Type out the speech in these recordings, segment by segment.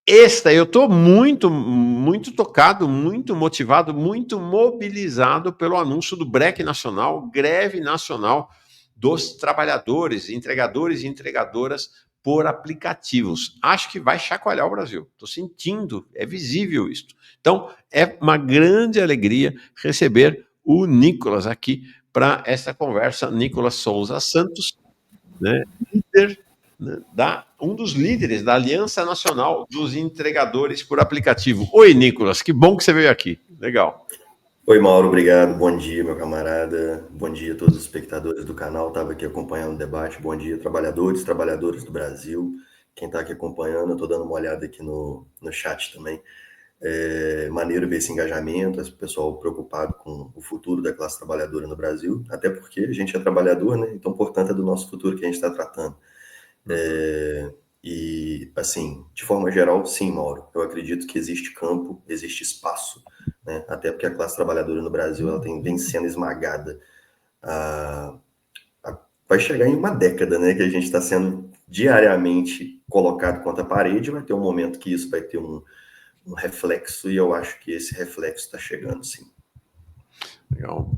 Eu estou muito tocado, muito motivado, muito mobilizado pelo anúncio do BREC Nacional, greve nacional dos trabalhadores, entregadores e entregadoras por aplicativos. Acho que vai chacoalhar o Brasil. Estou sentindo, é visível isso. Então, é uma grande alegria receber o Nicolas aqui para essa conversa. Nicolas Souza Santos, né, líder, né, um dos líderes da Aliança Nacional dos Entregadores por Aplicativo. Oi, Nicolas, que bom que você veio aqui. Legal. Oi, Mauro, obrigado. Bom dia, meu camarada. Bom dia a todos os espectadores do canal. Estava aqui acompanhando o debate. Bom dia, trabalhadores do Brasil. Quem está aqui acompanhando, eu estou dando uma olhada aqui no chat também. Maneiro ver esse engajamento, esse pessoal preocupado com o futuro da classe trabalhadora no Brasil, até porque a gente é trabalhador, né? Então, portanto, é do nosso futuro que a gente está tratando. E, assim, de forma geral, sim, Mauro, eu acredito que existe campo, existe espaço, né? Até porque a classe trabalhadora no Brasil ela vem sendo esmagada. Vai chegar em uma década, né, que a gente está sendo diariamente colocado contra a parede, vai ter um momento que isso vai ter um reflexo, e eu acho que esse reflexo está chegando, sim. Legal.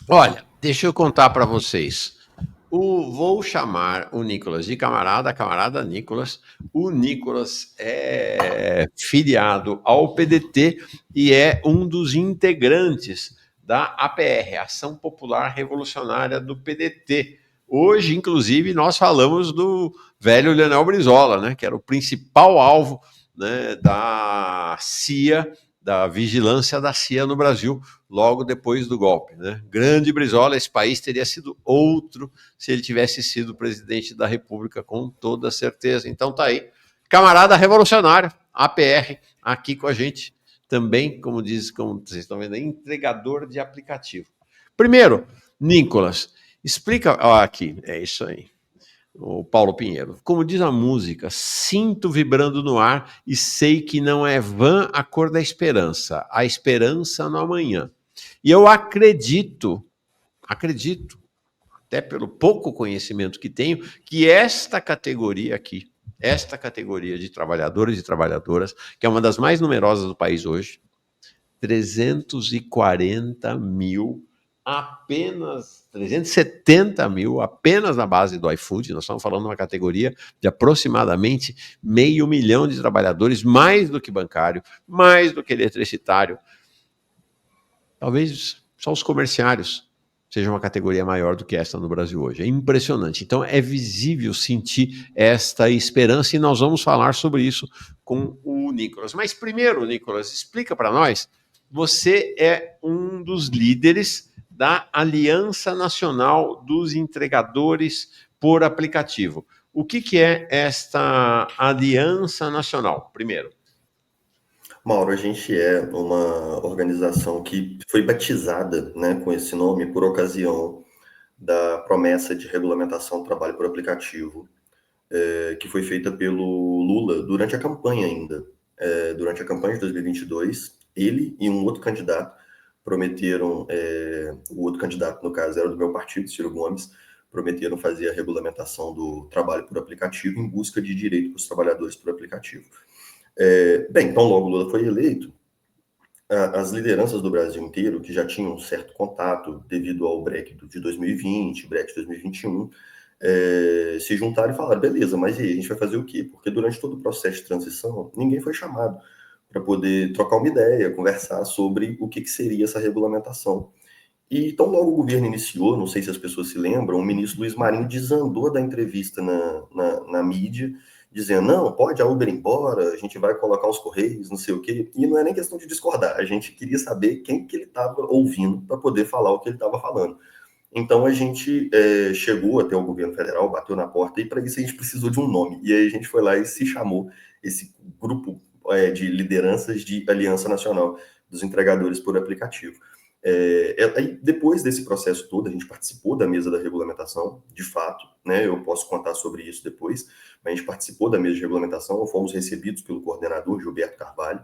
Olha, deixa eu contar para vocês. Vou chamar o Nicolas de camarada Nicolas. O Nicolas é filiado ao PDT e é um dos integrantes da APR, Ação Popular Revolucionária do PDT. Hoje, inclusive, nós falamos do velho Leonel Brizola, né, que era o principal alvo, né, da CIA, da vigilância da CIA no Brasil, logo depois do golpe, né? Grande Brizola, esse país teria sido outro se ele tivesse sido presidente da República, com toda certeza. Então tá aí, camarada revolucionário, APR, aqui com a gente, também, como vocês estão vendo, entregador de aplicativo. Primeiro, Nicolas, explica, aqui, é isso aí, o Paulo Pinheiro. Como diz a música, sinto vibrando no ar e sei que não é vã a cor da esperança, a esperança no amanhã. E eu acredito, até pelo pouco conhecimento que tenho, que esta categoria aqui, esta categoria de trabalhadores e trabalhadoras, que é uma das mais numerosas do país hoje, 340 mil, apenas 370 mil, apenas na base do iFood. Nós estamos falando de uma categoria de aproximadamente 500 mil de trabalhadores, mais do que bancário, mais do que eletricitário. Talvez só os comerciários seja uma categoria maior do que essa no Brasil hoje. É impressionante. Então é visível sentir esta esperança e nós vamos falar sobre isso com o Nicolas. Mas primeiro, Nicolas, explica para nós, você é um dos líderes da Aliança Nacional dos Entregadores por Aplicativo. O que é esta Aliança Nacional, primeiro? Mauro, a gente é uma organização que foi batizada, né, com esse nome por ocasião da promessa de regulamentação do trabalho por aplicativo, que foi feita pelo Lula durante a campanha ainda. Durante a campanha de 2022, ele e um outro candidato prometeram, o outro candidato, no caso, era do meu partido, Ciro Gomes, prometeram fazer a regulamentação do trabalho por aplicativo em busca de direito para os trabalhadores por aplicativo. Bem, então logo Lula foi eleito, as lideranças do Brasil inteiro, que já tinham um certo contato devido ao BREC de 2020, BREC de 2021, se juntaram e falaram, beleza, mas e aí, a gente vai fazer o quê? Porque durante todo o processo de transição, ninguém foi chamado para poder trocar uma ideia, conversar sobre o que seria essa regulamentação. E então logo o governo iniciou, não sei se as pessoas se lembram, o ministro Luiz Marinho desandou da entrevista na mídia, dizendo, não, pode a Uber ir embora, a gente vai colocar os Correios, não sei o quê. E não é nem questão de discordar, a gente queria saber quem que ele estava ouvindo para poder falar o que ele estava falando. Então a gente chegou até o governo federal, bateu na porta, e para isso a gente precisou de um nome. E aí a gente foi lá e se chamou esse grupo de lideranças de Aliança Nacional dos Entregadores por Aplicativo. Aí, depois desse processo todo, a gente participou da mesa da regulamentação, de fato, né? Eu posso contar sobre isso depois, mas a gente participou da mesa de regulamentação, fomos recebidos pelo coordenador Gilberto Carvalho,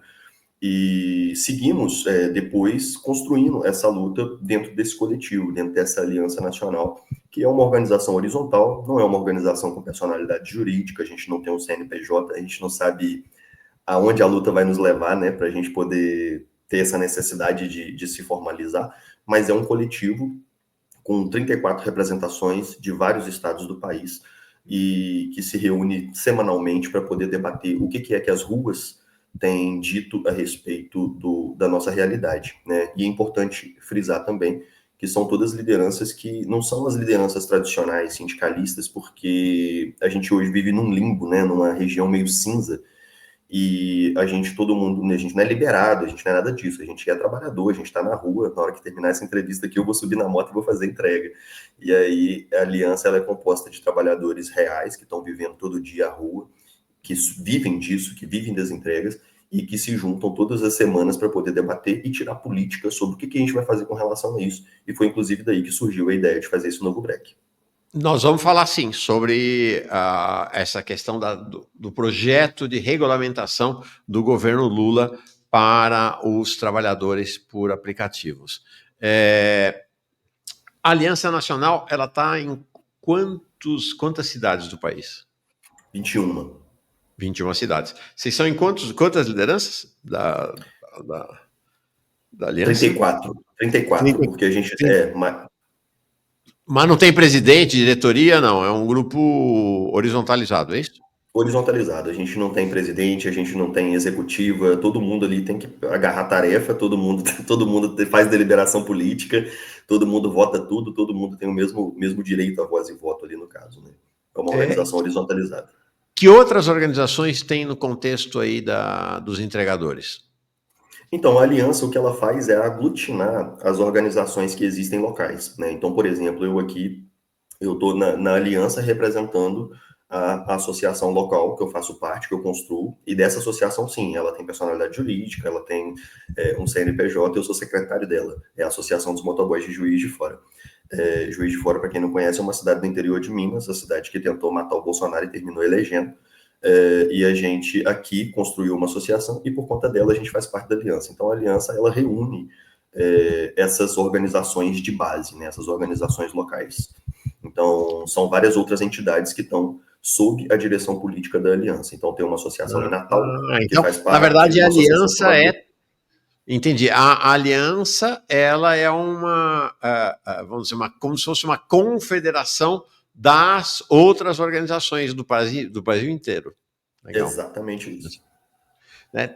e seguimos depois construindo essa luta dentro desse coletivo, dentro dessa Aliança Nacional, que é uma organização horizontal, não é uma organização com personalidade jurídica, a gente não tem um CNPJ, a gente não sabe aonde a luta vai nos levar, né, para a gente poder ter essa necessidade de se formalizar, mas é um coletivo com 34 representações de vários estados do país e que se reúne semanalmente para poder debater o que é que as ruas têm dito a respeito da nossa realidade, né? E é importante frisar também que são todas lideranças que não são as lideranças tradicionais sindicalistas, porque a gente hoje vive num limbo, né, numa região meio cinza, e todo mundo, a gente não é liberado, a gente não é nada disso, a gente é trabalhador, a gente está na rua, na hora que terminar essa entrevista aqui eu vou subir na moto e vou fazer entrega. E aí a aliança ela é composta de trabalhadores reais, que estão vivendo todo dia a rua, que vivem disso, que vivem das entregas, e que se juntam todas as semanas para poder debater e tirar política sobre o que a gente vai fazer com relação a isso. E foi inclusive daí que surgiu a ideia de fazer esse novo break. Nós vamos falar, sim, sobre essa questão do projeto de regulamentação do governo Lula para os trabalhadores por aplicativos. A Aliança Nacional, ela está em quantas cidades do país? 21. 21 cidades. Vocês são em quantas lideranças da Aliança? 34, porque a gente... Mas não tem presidente, diretoria, não. É um grupo horizontalizado, é isso? Horizontalizado. A gente não tem presidente, a gente não tem executiva, todo mundo ali tem que agarrar tarefa, todo mundo faz deliberação política, todo mundo vota tudo, todo mundo tem o mesmo direito à voz e voto ali no caso, né? É uma organização horizontalizada. Que outras organizações tem no contexto aí dos entregadores? Então, a aliança, o que ela faz é aglutinar as organizações que existem locais, né? Então, por exemplo, eu estou na aliança representando a associação local que eu faço parte, que eu construo, e dessa associação, sim, ela tem personalidade jurídica, ela tem um CNPJ, eu sou secretário dela, é a Associação dos Motoboys de Juiz de Fora. Juiz de Fora, para quem não conhece, é uma cidade do interior de Minas, a cidade que tentou matar o Bolsonaro e terminou elegendo. E a gente aqui construiu uma associação e por conta dela a gente faz parte da aliança. Então a aliança ela reúne essas organizações de base, né, essas organizações locais. Então são várias outras entidades que estão sob a direção política da aliança. Então tem uma associação em Natal que faz parte. Na verdade, a aliança Entendi. A aliança ela é vamos dizer, como se fosse uma confederação das outras organizações do Brasil inteiro. Legal. Exatamente isso.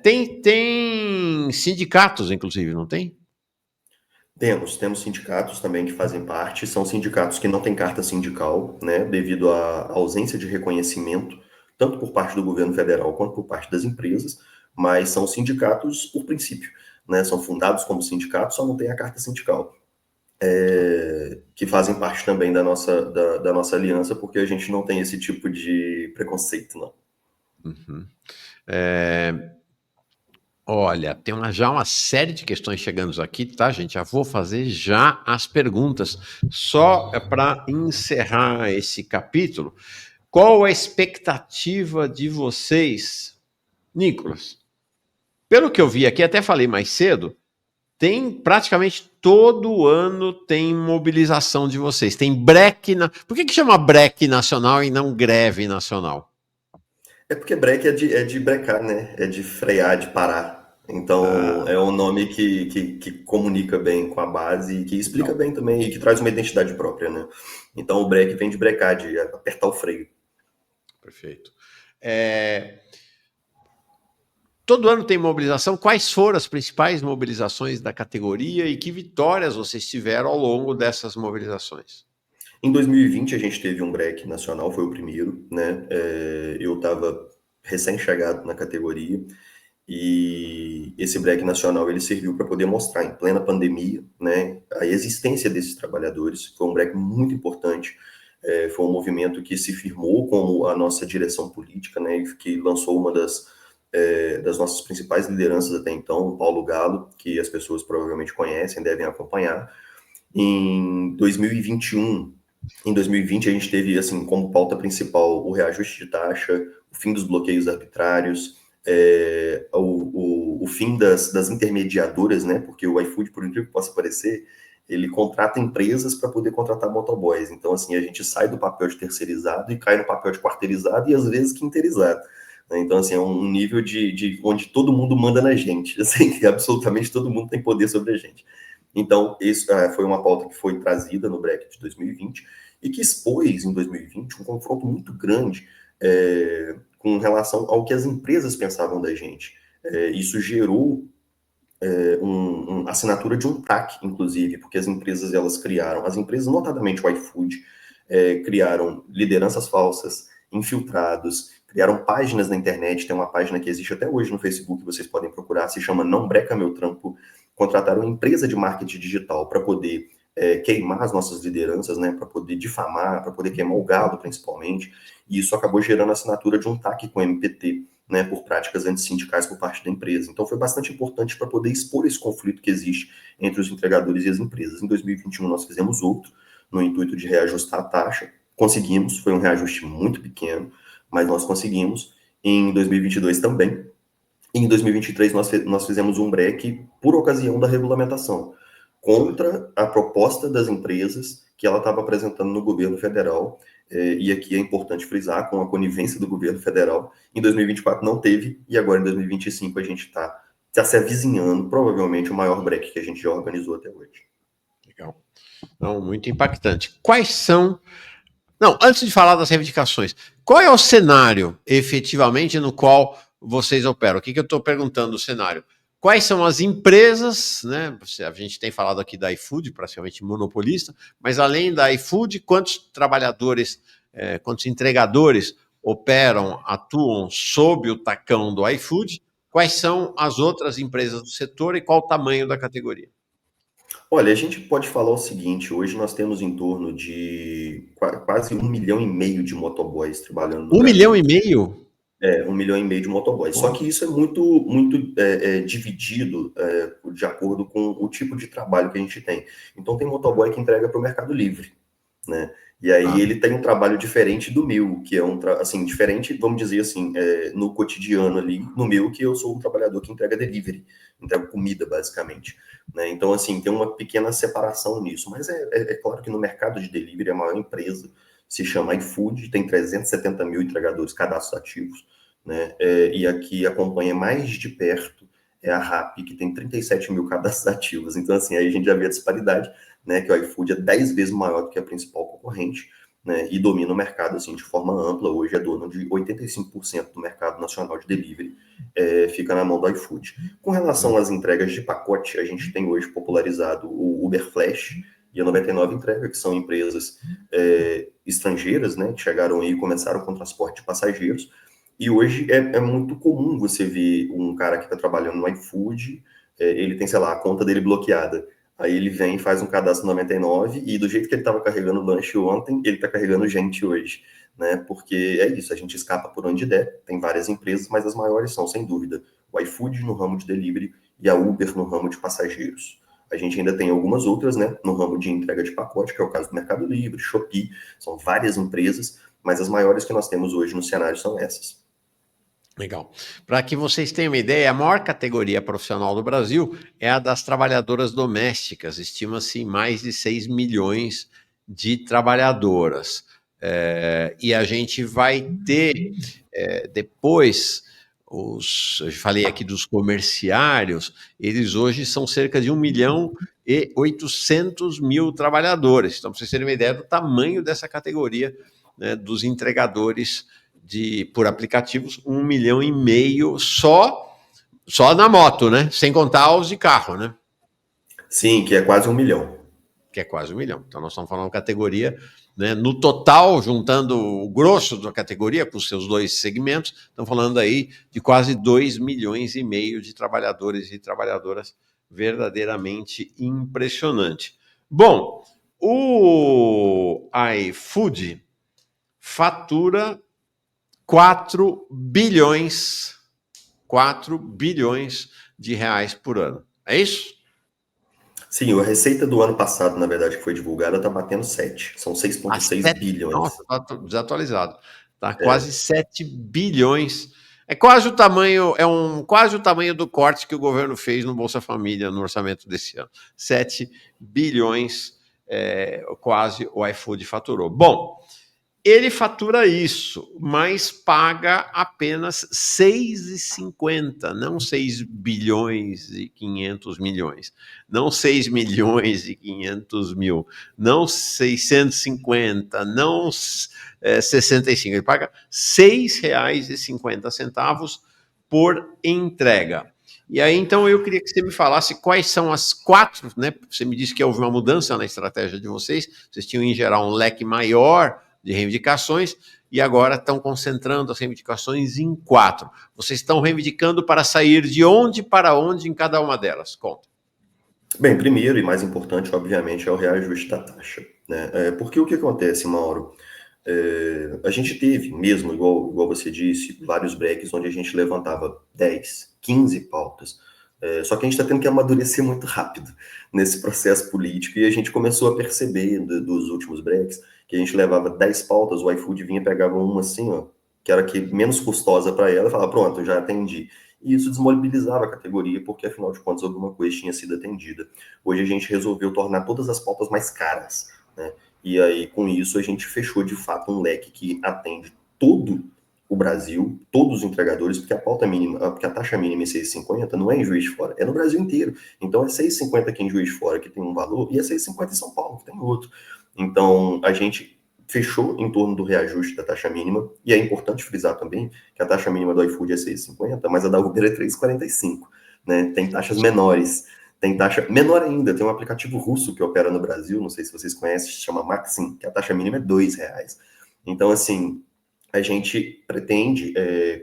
Tem sindicatos, inclusive, não tem? Temos sindicatos também que fazem parte, são sindicatos que não têm carta sindical, né, devido à ausência de reconhecimento, tanto por parte do governo federal quanto por parte das empresas, mas são sindicatos por princípio, né, são fundados como sindicatos, só não tem a carta sindical. Que fazem parte também da nossa aliança, porque a gente não tem esse tipo de preconceito, não. Uhum. Olha, tem já uma série de questões chegando aqui, tá, gente? Já vou fazer já as perguntas. Só para encerrar esse capítulo, qual a expectativa de vocês, Nicolas? Pelo que eu vi aqui, até falei mais cedo, tem praticamente todo ano tem mobilização de vocês. Tem breque. Por que chama breque nacional e não greve nacional? É porque breque é de brecar, né? É de frear, de parar. Então, é um nome que comunica bem com a base e que explica bem também e que traz uma identidade própria, né? Então, o breque vem de brecar, de apertar o freio. Perfeito. Todo ano tem mobilização. Quais foram as principais mobilizações da categoria e que vitórias vocês tiveram ao longo dessas mobilizações? Em 2020, a gente teve um break nacional, foi o primeiro, né? Eu estava recém-chegado na categoria e esse break nacional ele serviu para poder mostrar, em plena pandemia, né, a existência desses trabalhadores. Foi um break muito importante. Foi um movimento que se firmou como a nossa direção política, né, que lançou uma das nossas principais lideranças até então, o Paulo Galo, que as pessoas provavelmente conhecem, devem acompanhar. Em 2021, em 2020 a gente teve assim como pauta principal o reajuste de taxa, o fim dos bloqueios arbitrários, o fim das intermediadoras, né? Porque o iFood, por incrível que possa parecer, ele contrata empresas para poder contratar motoboys. Então, assim, a gente sai do papel de terceirizado e cai no papel de quarteirizado e às vezes quinteirizado. Né? Então, assim, é um nível de onde todo mundo manda na gente, assim, que absolutamente todo mundo tem poder sobre a gente. Então, isso foi uma pauta que foi trazida no BREC de 2020 e que expôs, em 2020, um confronto muito grande com relação ao que as empresas pensavam da gente. Isso gerou assinatura de um TAC, inclusive, porque as empresas, elas criaram, as empresas, notadamente o iFood, criaram lideranças falsas, infiltrados, criaram páginas na internet, tem uma página que existe até hoje no Facebook, vocês podem procurar, se chama Não Breca Meu Trampo, contrataram uma empresa de marketing digital para poder queimar as nossas lideranças, né, para poder difamar, para poder queimar o gado, principalmente, e isso acabou gerando a assinatura de um TAC com o MPT, né, por práticas antissindicais por parte da empresa. Então foi bastante importante para poder expor esse conflito que existe entre os entregadores e as empresas. Em 2021 nós fizemos outro, no intuito de reajustar a taxa, conseguimos, foi um reajuste muito pequeno, mas nós conseguimos. Em 2022 também. E em 2023 nós fizemos um break por ocasião da regulamentação, contra a proposta das empresas que ela estava apresentando no governo federal, e aqui é importante frisar, com a conivência do governo federal, em 2024 não teve, e agora em 2025 a gente está se avizinhando, provavelmente o maior break que a gente já organizou até hoje. Legal. Não, muito impactante. Quais são... Não, antes de falar das reivindicações, qual é o cenário, efetivamente, no qual vocês operam? O que eu estou perguntando, o cenário? Quais são as empresas, né? A gente tem falado aqui da iFood, praticamente monopolista, mas além da iFood, quantos trabalhadores, quantos entregadores operam, atuam sob o tacão do iFood? Quais são as outras empresas do setor e qual o tamanho da categoria? Olha, a gente pode falar o seguinte, hoje nós temos em torno de quase 1,5 milhão de motoboys trabalhando no 1,5 Brasil. milhão? 1,5 milhão de motoboys. Só que isso é muito dividido de acordo com o tipo de trabalho que a gente tem. Então tem motoboy que entrega para o Mercado Livre, né? E aí ele tem um trabalho diferente do meu, que é assim, diferente, vamos dizer assim, no cotidiano ali, no meu, que eu sou um trabalhador que entrega delivery, entrega comida, basicamente. Né? Então, assim, tem uma pequena separação nisso. Mas é claro que no mercado de delivery, a maior empresa se chama iFood, tem 370 mil entregadores cadastros ativos, né? E aqui acompanha mais de perto a Rappi, que tem 37 mil cadastros ativos. Então, assim, aí a gente já vê a disparidade, né, que o iFood é 10 vezes maior do que a principal concorrente, né, e domina o mercado assim, de forma ampla. Hoje é dono de 85% do mercado nacional de delivery, fica na mão do iFood. Com relação às entregas de pacote, a gente tem hoje popularizado o Uber Flash e a 99 Entrega, que são empresas estrangeiras, né, que chegaram aí e começaram com transporte de passageiros. E hoje é muito comum você ver um cara que está trabalhando no iFood, ele tem, sei lá, a conta dele bloqueada. Aí ele vem e faz um cadastro 99 e do jeito que ele estava carregando lanche ontem, ele está carregando gente hoje, né? Porque é isso, a gente escapa por onde der. Tem várias empresas, mas as maiores são, sem dúvida, o iFood no ramo de delivery e a Uber no ramo de passageiros. A gente ainda tem algumas outras, né, no ramo de entrega de pacote, que é o caso do Mercado Livre, Shopee, são várias empresas, mas as maiores que nós temos hoje no cenário são essas. Legal. Para que vocês tenham uma ideia, a maior categoria profissional do Brasil é a das trabalhadoras domésticas. Estima-se em mais de 6 milhões de trabalhadoras. E a gente vai ter depois, eu falei aqui dos comerciários, eles hoje são cerca de 1 milhão e 800 mil trabalhadores. Então, para vocês terem uma ideia do tamanho dessa categoria, né, dos entregadores por aplicativos, 1,5 milhão só na moto, né? Sem contar os de carro, né? Sim, que é quase 1 milhão. Que é quase 1 milhão. Então, nós estamos falando de categoria, né? No total, juntando o grosso da categoria com os seus dois segmentos, estamos falando aí de quase 2,5 milhões de trabalhadores e trabalhadoras, verdadeiramente impressionante. Bom, o iFood fatura 4 bilhões de reais por ano. É isso? Sim, a receita do ano passado, na verdade, que foi divulgada, está batendo 7. São 6,6 bilhões. Nossa, está desatualizado. Tá quase 7 bilhões. É quase o tamanho, quase o tamanho do corte que o governo fez no Bolsa Família no orçamento desse ano. 7 bilhões, quase o iFood faturou. Bom, Ele fatura isso, mas paga apenas 6,50, não 6 bilhões e 500 milhões, não 6 milhões e 500 mil, não 650, não 65. Ele paga R$ 6,50 por entrega. E aí, então, eu queria que você me falasse quais são as 4, né? Você me disse que houve uma mudança na estratégia de vocês tinham, em geral, um leque maior de reivindicações e agora estão concentrando as reivindicações em 4. Vocês estão reivindicando para sair de onde para onde em cada uma delas? Conta. Bem, primeiro e mais importante, obviamente, é o reajuste da taxa, né? Porque o que acontece, Mauro? A gente teve mesmo, igual você disse, vários breaks onde a gente levantava 10, 15 pautas. Só que a gente está tendo que amadurecer muito rápido nesse processo político e a gente começou a perceber dos últimos breaks que a gente levava 10 pautas, o iFood vinha e pegava uma assim, ó, que era que menos custosa para ela, e falava, pronto, já atendi. E isso desmobilizava a categoria, porque afinal de contas alguma coisa tinha sido atendida. Hoje a gente resolveu tornar todas as pautas mais caras, né? E aí, com isso, a gente fechou de fato um leque que atende todo o Brasil, todos os entregadores, porque a pauta mínima, porque a taxa mínima é 6,50 não é em Juiz de Fora, é no Brasil inteiro. Então é 6,50 aqui em Juiz de Fora, que tem um valor, e é 6,50 em São Paulo, que tem outro. Então, a gente fechou em torno do reajuste da taxa mínima, e é importante frisar também que a taxa mínima do iFood é 6,50, mas a da Uber é 3,45, né? Tem taxas menores. Tem taxa menor ainda, tem um aplicativo russo que opera no Brasil, não sei se vocês conhecem, se chama Maxim, que a taxa mínima é R$ 2. Então, assim, a gente pretende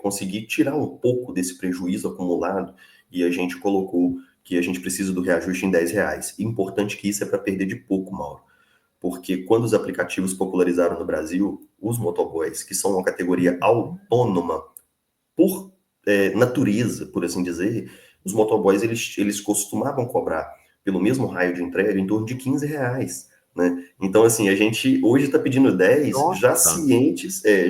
conseguir tirar um pouco desse prejuízo acumulado e a gente colocou que a gente precisa do reajuste em R$ 10. E importante que isso é para perder de pouco, Mauro. Porque quando os aplicativos popularizaram no Brasil, os motoboys, que são uma categoria autônoma por natureza, por assim dizer, os motoboys eles costumavam cobrar pelo mesmo raio de entrega em torno de R$ 15, né? Então, assim, a gente hoje está pedindo 10, Nossa.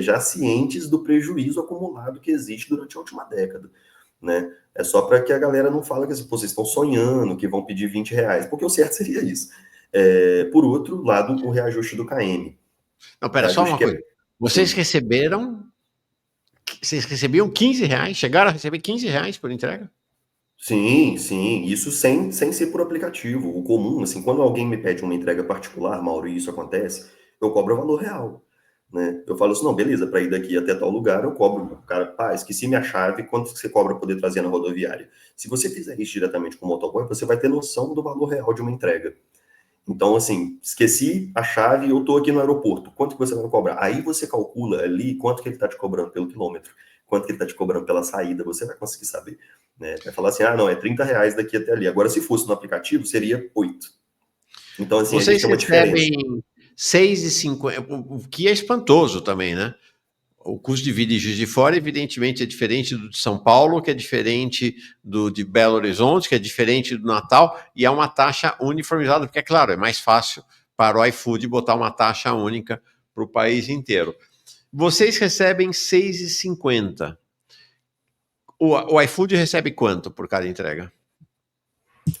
já cientes do prejuízo acumulado que existe durante a última década, né? É só para que a galera não fale que vocês estão sonhando que vão pedir R$ 20, porque o certo seria isso. Por outro lado, o reajuste do KM. Não, pera, só Reajuste uma que coisa. é... Vocês Sim. receberam. Vocês recebiam R$ 15? Chegaram a receber R$ 15 por entrega? Sim, sim, isso sem ser por aplicativo. O comum, assim, quando alguém me pede uma entrega particular, Mauro, e isso acontece, eu cobro o valor real, né? Eu falo assim, não, beleza, para ir daqui até tal lugar, eu cobro. O cara, pá, esqueci minha chave, quanto que você cobra para poder trazer na rodoviária? Se você fizer isso diretamente com o motoboy, você vai ter noção do valor real de uma entrega. Então, assim, esqueci a chave e eu tô aqui no aeroporto. Quanto que você vai me cobrar? Aí você calcula ali quanto que ele tá te cobrando pelo quilômetro, quanto que ele tá te cobrando pela saída, você vai conseguir saber, né? Vai falar assim, ah, não, é R$ 30 daqui até ali. Agora, se fosse no aplicativo, seria 8. Então, assim, a gente Vocês tem uma diferença. recebem 6,50, o que é espantoso também, né? O custo de vida em Juiz de Fora, evidentemente, é diferente do de São Paulo, que é diferente do de Belo Horizonte, que é diferente do Natal, e é uma taxa uniformizada, porque, é claro, é mais fácil para o iFood botar uma taxa única para o país inteiro. Vocês recebem 6,50. O iFood recebe quanto por cada entrega?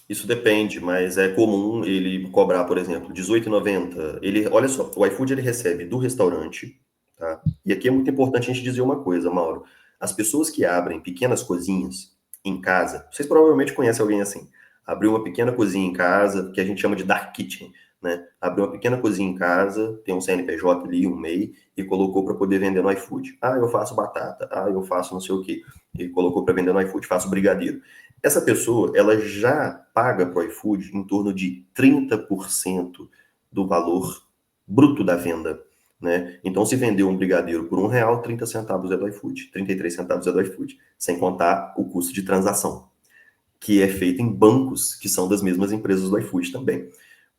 Isso depende, mas é comum ele cobrar, por exemplo, R$ 18,90. Ele, olha só, o iFood ele recebe do restaurante, tá? E aqui é muito importante a gente dizer uma coisa, Mauro. As pessoas que abrem pequenas cozinhas em casa, vocês provavelmente conhecem alguém assim. Abriu uma pequena cozinha em casa, que a gente chama de dark kitchen, né? Abriu uma pequena cozinha em casa, tem um CNPJ ali, um MEI, e colocou para poder vender no iFood. Ah, eu faço batata. Ah, eu faço não sei o quê. E colocou para vender no iFood, faço brigadeiro. Essa pessoa, ela já paga para o iFood em torno de 30% do valor bruto da venda, né? Então, se vendeu um brigadeiro por R$ 1, 30 centavos é do iFood, 33 centavos é do iFood, sem contar o custo de transação, que é feito em bancos que são das mesmas empresas do iFood também.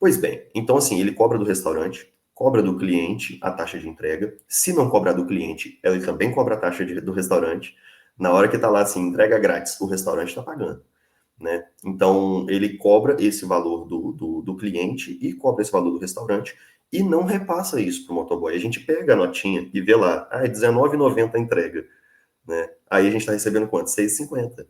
Pois bem, então assim, ele cobra do restaurante, cobra do cliente a taxa de entrega. Se não cobrar do cliente, ele também cobra a taxa do restaurante. Na hora que tá lá assim, entrega grátis, o restaurante está pagando, né? Então, ele cobra esse valor do cliente e cobra esse valor do restaurante e não repassa isso para o motoboy. A gente pega a notinha e vê lá, ah, é R$19,90 a entrega, né? Aí a gente está recebendo quanto? R$6,50.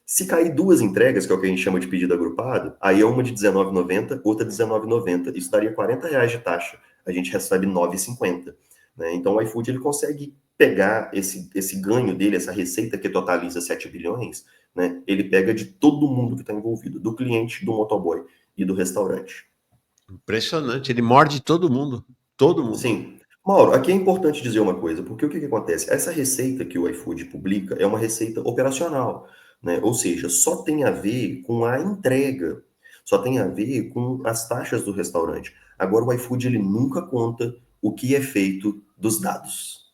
Se cair duas entregas, que é o que a gente chama de pedido agrupado, aí é uma de R$19,90, outra de R$19,90. Isso daria R$ 40 de taxa. A gente recebe R$9,50. né? Então o iFood ele consegue pegar esse ganho dele, essa receita que totaliza 7 bilhões, né? Ele pega de todo mundo que está envolvido, do cliente, do motoboy e do restaurante. Impressionante, ele morde todo mundo. Todo mundo. Sim. Mauro, aqui é importante dizer uma coisa, porque o que acontece? Essa receita que o iFood publica é uma receita operacional, né? Ou seja, só tem a ver com a entrega, só tem a ver com as taxas do restaurante. Agora, o iFood ele nunca conta o que é feito dos dados,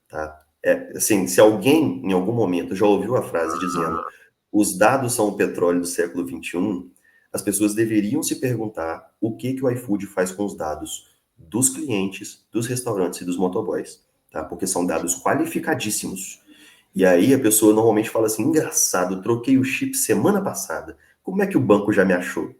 tá? É, assim, se alguém em algum momento já ouviu a frase dizendo os dados são o petróleo do século XXI, as pessoas deveriam se perguntar o que o iFood faz com os dados dos clientes, dos restaurantes e dos motoboys, tá? Porque são dados qualificadíssimos. E aí a pessoa normalmente fala assim, engraçado, troquei o chip semana passada, como é que o banco já me achou?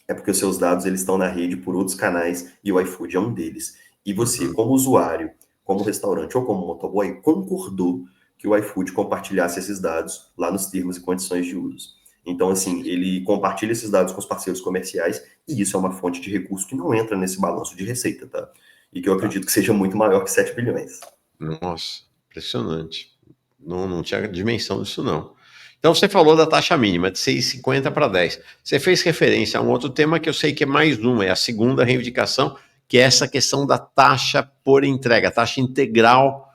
É porque os seus dados eles estão na rede por outros canais e o iFood é um deles. E você, Uhum. como usuário, como restaurante ou como motoboy, concordou que o iFood compartilhasse esses dados lá nos termos e condições de uso. Então, assim, ele compartilha esses dados com os parceiros comerciais e isso é uma fonte de recurso que não entra nesse balanço de receita, tá? E que eu Tá. acredito que seja muito maior que 7 bilhões. Nossa, impressionante. Não, não tinha dimensão disso, não. Então, você falou da taxa mínima, de 6,50 para 10. Você fez referência a um outro tema que eu sei que é mais uma, é a segunda reivindicação, que é essa questão da taxa por entrega, taxa integral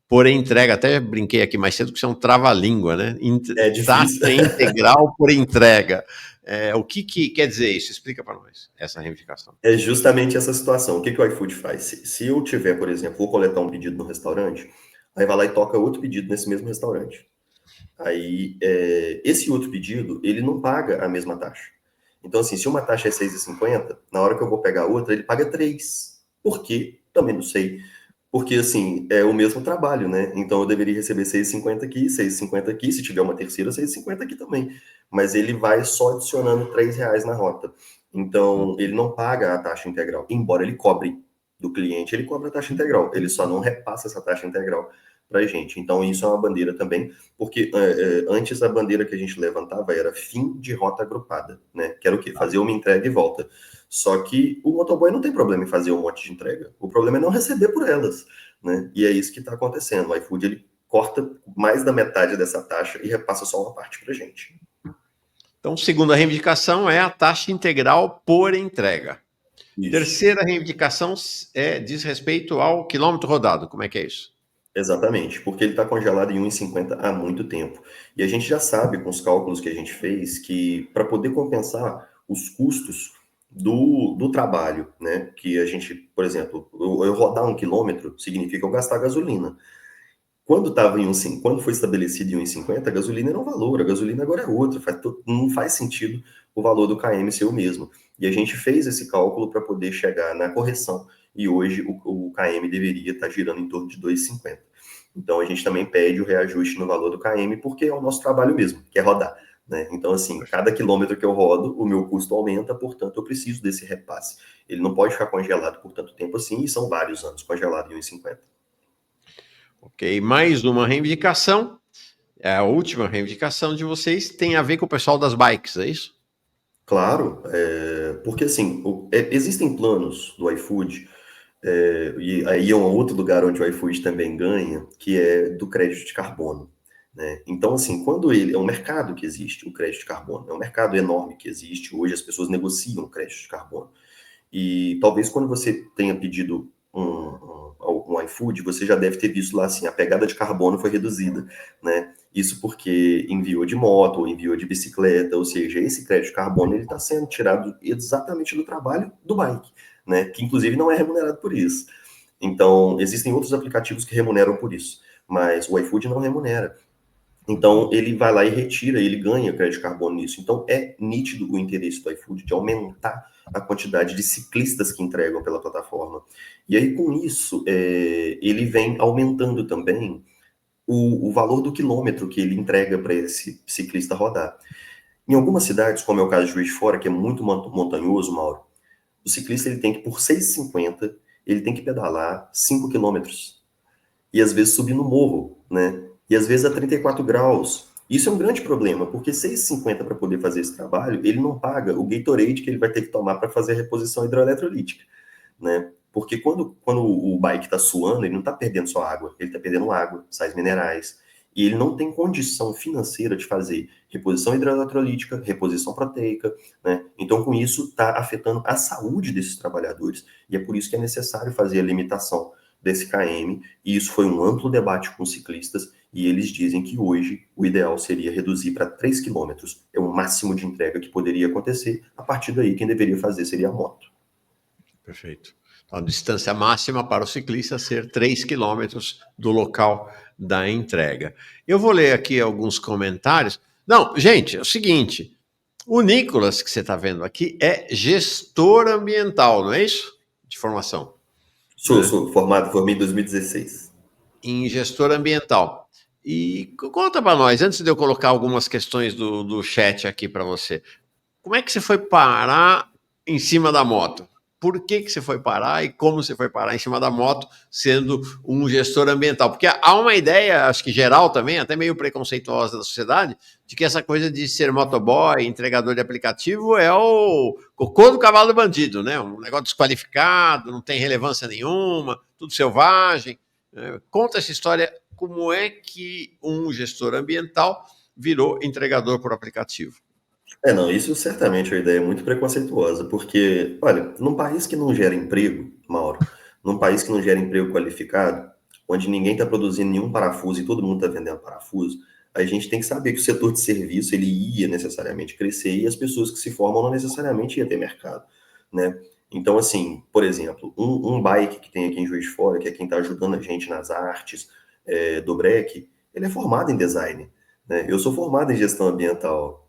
por entrega. Até brinquei aqui mais cedo que isso é um trava-língua, né? É Taxa difícil. integral por entrega. O que quer dizer isso? Explica para nós, essa reivindicação. É justamente essa situação. O que o iFood faz? Se eu tiver, por exemplo, vou coletar um pedido no restaurante, aí vai lá e toca outro pedido nesse mesmo restaurante. Aí, esse outro pedido, ele não paga a mesma taxa. Então, assim, se uma taxa é 6,50, na hora que eu vou pegar outra, ele paga 3. Por quê? Também não sei. Porque, assim, é o mesmo trabalho, né? Então, eu deveria receber 6,50 aqui, 6,50 aqui, se tiver uma terceira, 6,50 aqui também. Mas ele vai só adicionando R$ 3 na rota. Então, ele não paga a taxa integral, embora ele cobre do cliente, ele cobra a taxa integral. Ele só não repassa essa taxa integral para a gente. Então, isso é uma bandeira também, porque antes a bandeira que a gente levantava era fim de rota agrupada, né? Que era o quê? Fazer uma entrega e volta. Só que o motoboy não tem problema em fazer um monte de entrega. O problema é não receber por elas, né? E é isso que está acontecendo. O iFood, ele corta mais da metade dessa taxa e repassa só uma parte para a gente. Então, segunda reivindicação é a taxa integral por entrega. Isso. Terceira reivindicação diz respeito ao quilômetro rodado. Como é que é isso? Exatamente, porque ele está congelado em 1,50 há muito tempo. E a gente já sabe, com os cálculos que a gente fez, que para poder compensar os custos do trabalho, né? Que a gente, por exemplo, eu rodar 1 quilômetro significa eu gastar gasolina. Quando foi estabelecido em 1,50, a gasolina era um valor, a gasolina agora é outra, não faz sentido o valor do KM ser o mesmo. E a gente fez esse cálculo para poder chegar na correção, e hoje o KM deveria estar girando em torno de 2,50. Então a gente também pede o reajuste no valor do KM, porque é o nosso trabalho mesmo, que é rodar. Né? Então, assim, cada quilômetro que eu rodo, o meu custo aumenta, portanto, eu preciso desse repasse. Ele não pode ficar congelado por tanto tempo assim, e são vários anos congelado em 1,50. Ok, mais uma reivindicação. A última reivindicação de vocês tem a ver com o pessoal das bikes, é isso? Claro, porque assim, existem planos do iFood, e aí é um outro lugar onde o iFood também ganha, que é do crédito de carbono. Né? Então, assim, quando ele é um mercado que existe, o crédito de carbono, é um mercado enorme que existe, hoje as pessoas negociam o crédito de carbono. E talvez quando você tenha pedido um iFood, você já deve ter visto lá assim, a pegada de carbono foi reduzida, né? Isso porque enviou de moto ou enviou de bicicleta, ou seja, esse crédito de carbono ele está sendo tirado exatamente do trabalho do bike, né? Que inclusive não é remunerado por isso. Então, existem outros aplicativos que remuneram por isso, mas o iFood não remunera. Então, ele vai lá e retira, ele ganha crédito de carbono nisso. Então, é nítido o interesse do iFood de aumentar a quantidade de ciclistas que entregam pela plataforma. E aí, com isso, ele vem aumentando também o valor do quilômetro que ele entrega para esse ciclista rodar. Em algumas cidades, como é o caso de Juiz de Fora, que é muito montanhoso, Mauro, o ciclista ele tem que, por 6,50, ele tem que pedalar 5 quilômetros e às vezes subir no morro, né? E às vezes a 34 graus. Isso é um grande problema, porque 6,50 para poder fazer esse trabalho, ele não paga o Gatorade que ele vai ter que tomar para fazer a reposição hidroeletrolítica, né? Porque quando o bike está suando, ele não está perdendo só água, ele está perdendo água, sais minerais, e ele não tem condição financeira de fazer reposição hidroeletrolítica, reposição proteica, né? Então, com isso, está afetando a saúde desses trabalhadores, e é por isso que é necessário fazer a limitação desse KM, e isso foi um amplo debate com os ciclistas, e eles dizem que hoje o ideal seria reduzir para 3 quilômetros, é o máximo de entrega que poderia acontecer, a partir daí quem deveria fazer seria a moto. Perfeito. Então, a distância máxima para o ciclista ser 3 quilômetros do local da entrega. Eu vou ler aqui alguns comentários. Não, gente, é o seguinte, o Nicolas, que você está vendo aqui, é gestor ambiental, não é isso? De formação. Sou formado, formei em 2016. Em gestor ambiental. E conta para nós, antes de eu colocar algumas questões do chat aqui para você, como é que você foi parar em cima da moto? Por que você foi parar e como você foi parar em cima da moto sendo um gestor ambiental? Porque há uma ideia, acho que geral também, até meio preconceituosa da sociedade, de que essa coisa de ser motoboy, entregador de aplicativo é o cocô do cavalo do bandido, né? Um negócio desqualificado, não tem relevância nenhuma, tudo selvagem. Conta essa história, como é que um gestor ambiental virou entregador por aplicativo? Não, isso certamente é uma ideia muito preconceituosa, porque, olha, num país que não gera emprego, Mauro, num país que não gera emprego qualificado, onde ninguém está produzindo nenhum parafuso e todo mundo está vendendo parafuso, a gente tem que saber que o setor de serviço ele ia necessariamente crescer e as pessoas que se formam não necessariamente iam ter mercado, né? Então, assim, por exemplo, um bike que tem aqui em Juiz de Fora, que é quem está ajudando a gente nas artes do break, ele é formado em design, né? Eu sou formado em gestão ambiental.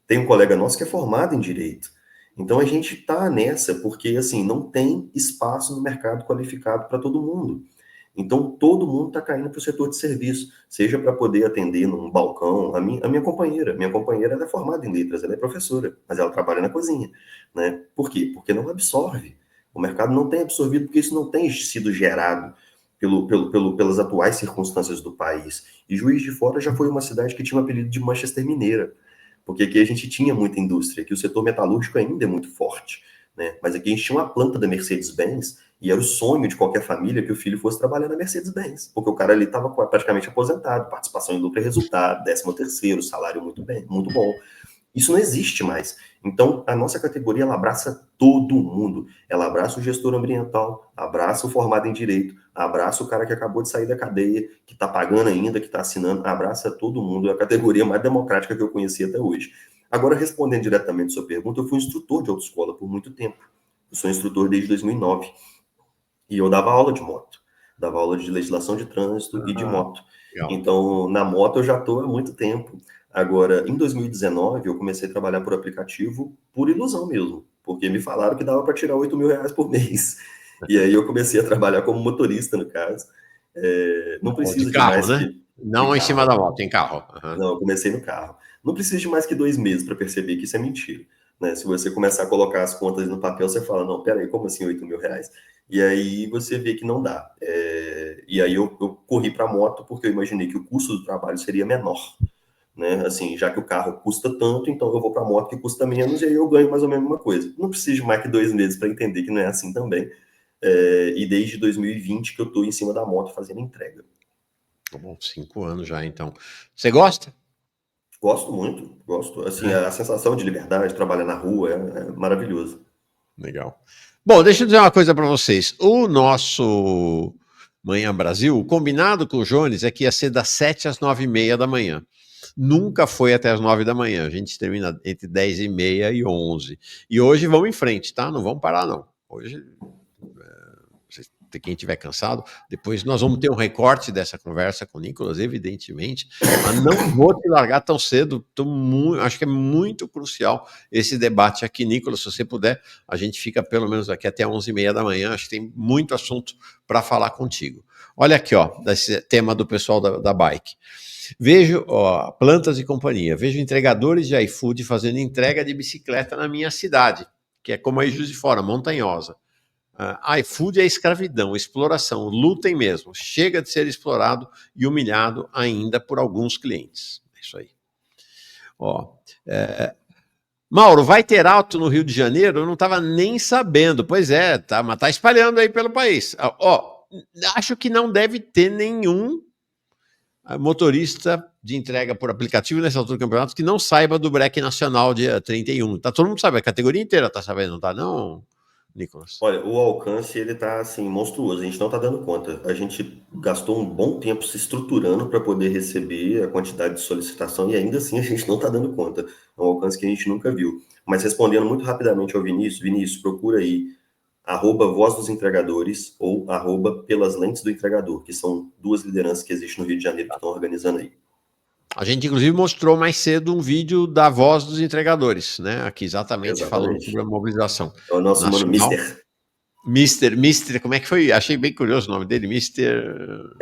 Tem um colega nosso que é formado em direito. Então a gente está nessa porque assim não tem espaço no mercado qualificado para todo mundo. Então todo mundo está caindo para o setor de serviço, seja para poder atender num balcão. A minha companheira ela é formada em letras, ela é professora, mas ela trabalha na cozinha, né? Por quê? Porque não absorve. O mercado não tem absorvido porque isso não tem sido gerado pelas atuais circunstâncias do país. E Juiz de Fora já foi uma cidade que tinha o apelido de Manchester Mineira, porque aqui a gente tinha muita indústria, aqui o setor metalúrgico ainda é muito forte, né? Mas aqui a gente tinha uma planta da Mercedes-Benz e era o sonho de qualquer família que o filho fosse trabalhar na Mercedes-Benz, porque o cara ali estava praticamente aposentado, participação em lucro e resultado, 13º, salário muito bem, muito bom. Isso não existe mais. Então, a nossa categoria, ela abraça todo mundo. Ela abraça o gestor ambiental, abraça o formado em direito, abraça o cara que acabou de sair da cadeia, que está pagando ainda, que está assinando, abraça todo mundo. É a categoria mais democrática que eu conheci até hoje. Agora, respondendo diretamente a sua pergunta, eu fui instrutor de autoescola por muito tempo. Eu sou instrutor desde 2009. E eu dava aula de moto. Dava aula de legislação de trânsito e de moto. Legal. Então, na moto eu já estou há muito tempo. Agora, em 2019, eu comecei a trabalhar por aplicativo por ilusão mesmo, porque me falaram que dava para tirar R$ 8.000 por mês. E aí eu comecei a trabalhar como motorista, no caso. Não De precisa de carro, mais né? que de Não em cima carro. da moto, em carro. Uhum. Não, eu comecei no carro. Não precisa de mais que 2 meses para perceber que isso é mentira, né? Se você começar a colocar as contas no papel, você fala, não, peraí, como assim R$ 8.000? E aí você vê que não dá. E aí eu corri para a moto porque eu imaginei que o custo do trabalho seria menor, né? Assim, já que o carro custa tanto, então eu vou para a moto que custa menos e aí eu ganho mais ou menos uma coisa. Não preciso de mais que 2 meses para entender que não é assim também. E desde 2020 que eu estou em cima da moto fazendo entrega. Tá bom, 5 anos já, então. Você gosta? Gosto muito, gosto. Assim, É. a sensação de liberdade, trabalhar na rua é maravilhoso. Legal. Bom, deixa eu dizer uma coisa para vocês. O nosso Manhã Brasil, o combinado com o Jones é que ia ser das 7 às 9h30 da manhã. Nunca foi até as 9 da manhã. A gente termina entre 10h30 e 11. E hoje vamos em frente, tá? Não vamos parar, não. Hoje quem estiver cansado, depois nós vamos ter um recorte dessa conversa com o Nicolas, evidentemente, mas não vou te largar tão cedo, acho que é muito crucial esse debate aqui, Nicolas, se você puder, a gente fica pelo menos aqui até 11h30 da manhã, acho que tem muito assunto para falar contigo. Olha aqui, ó, desse tema do pessoal da bike. Vejo, ó, Plantas e Companhia, vejo entregadores de iFood fazendo entrega de bicicleta na minha cidade, que é como a Juiz de Fora, montanhosa. iFood é escravidão, exploração, lutem mesmo. Chega de ser explorado e humilhado ainda por alguns clientes. É isso aí. Ó, Mauro, vai ter auto no Rio de Janeiro? Eu não estava nem sabendo. Pois é, tá, mas tá espalhando aí pelo país. Ó, acho que não deve ter nenhum motorista de entrega por aplicativo nessa altura do campeonato que não saiba do break nacional dia 31. Tá, todo mundo sabe, a categoria inteira tá sabendo, não tá não, Nicolas? Olha, o alcance, ele tá, assim, monstruoso. A gente não tá dando conta. A gente gastou um bom tempo se estruturando para poder receber a quantidade de solicitação e ainda assim a gente não tá dando conta. É um alcance que a gente nunca viu. Mas respondendo muito rapidamente ao Vinícius, Vinícius, procura aí @Voz dos Entregadores ou @Pelas Lentes do Entregador, que são duas lideranças que existem no Rio de Janeiro que estão organizando aí. A gente, inclusive, mostrou mais cedo um vídeo da Voz dos Entregadores, né? Aqui, exatamente falando Exatamente. sobre a mobilização É o nosso mano nacional. Mister. Mister, como é que foi? Achei bem curioso o nome dele, É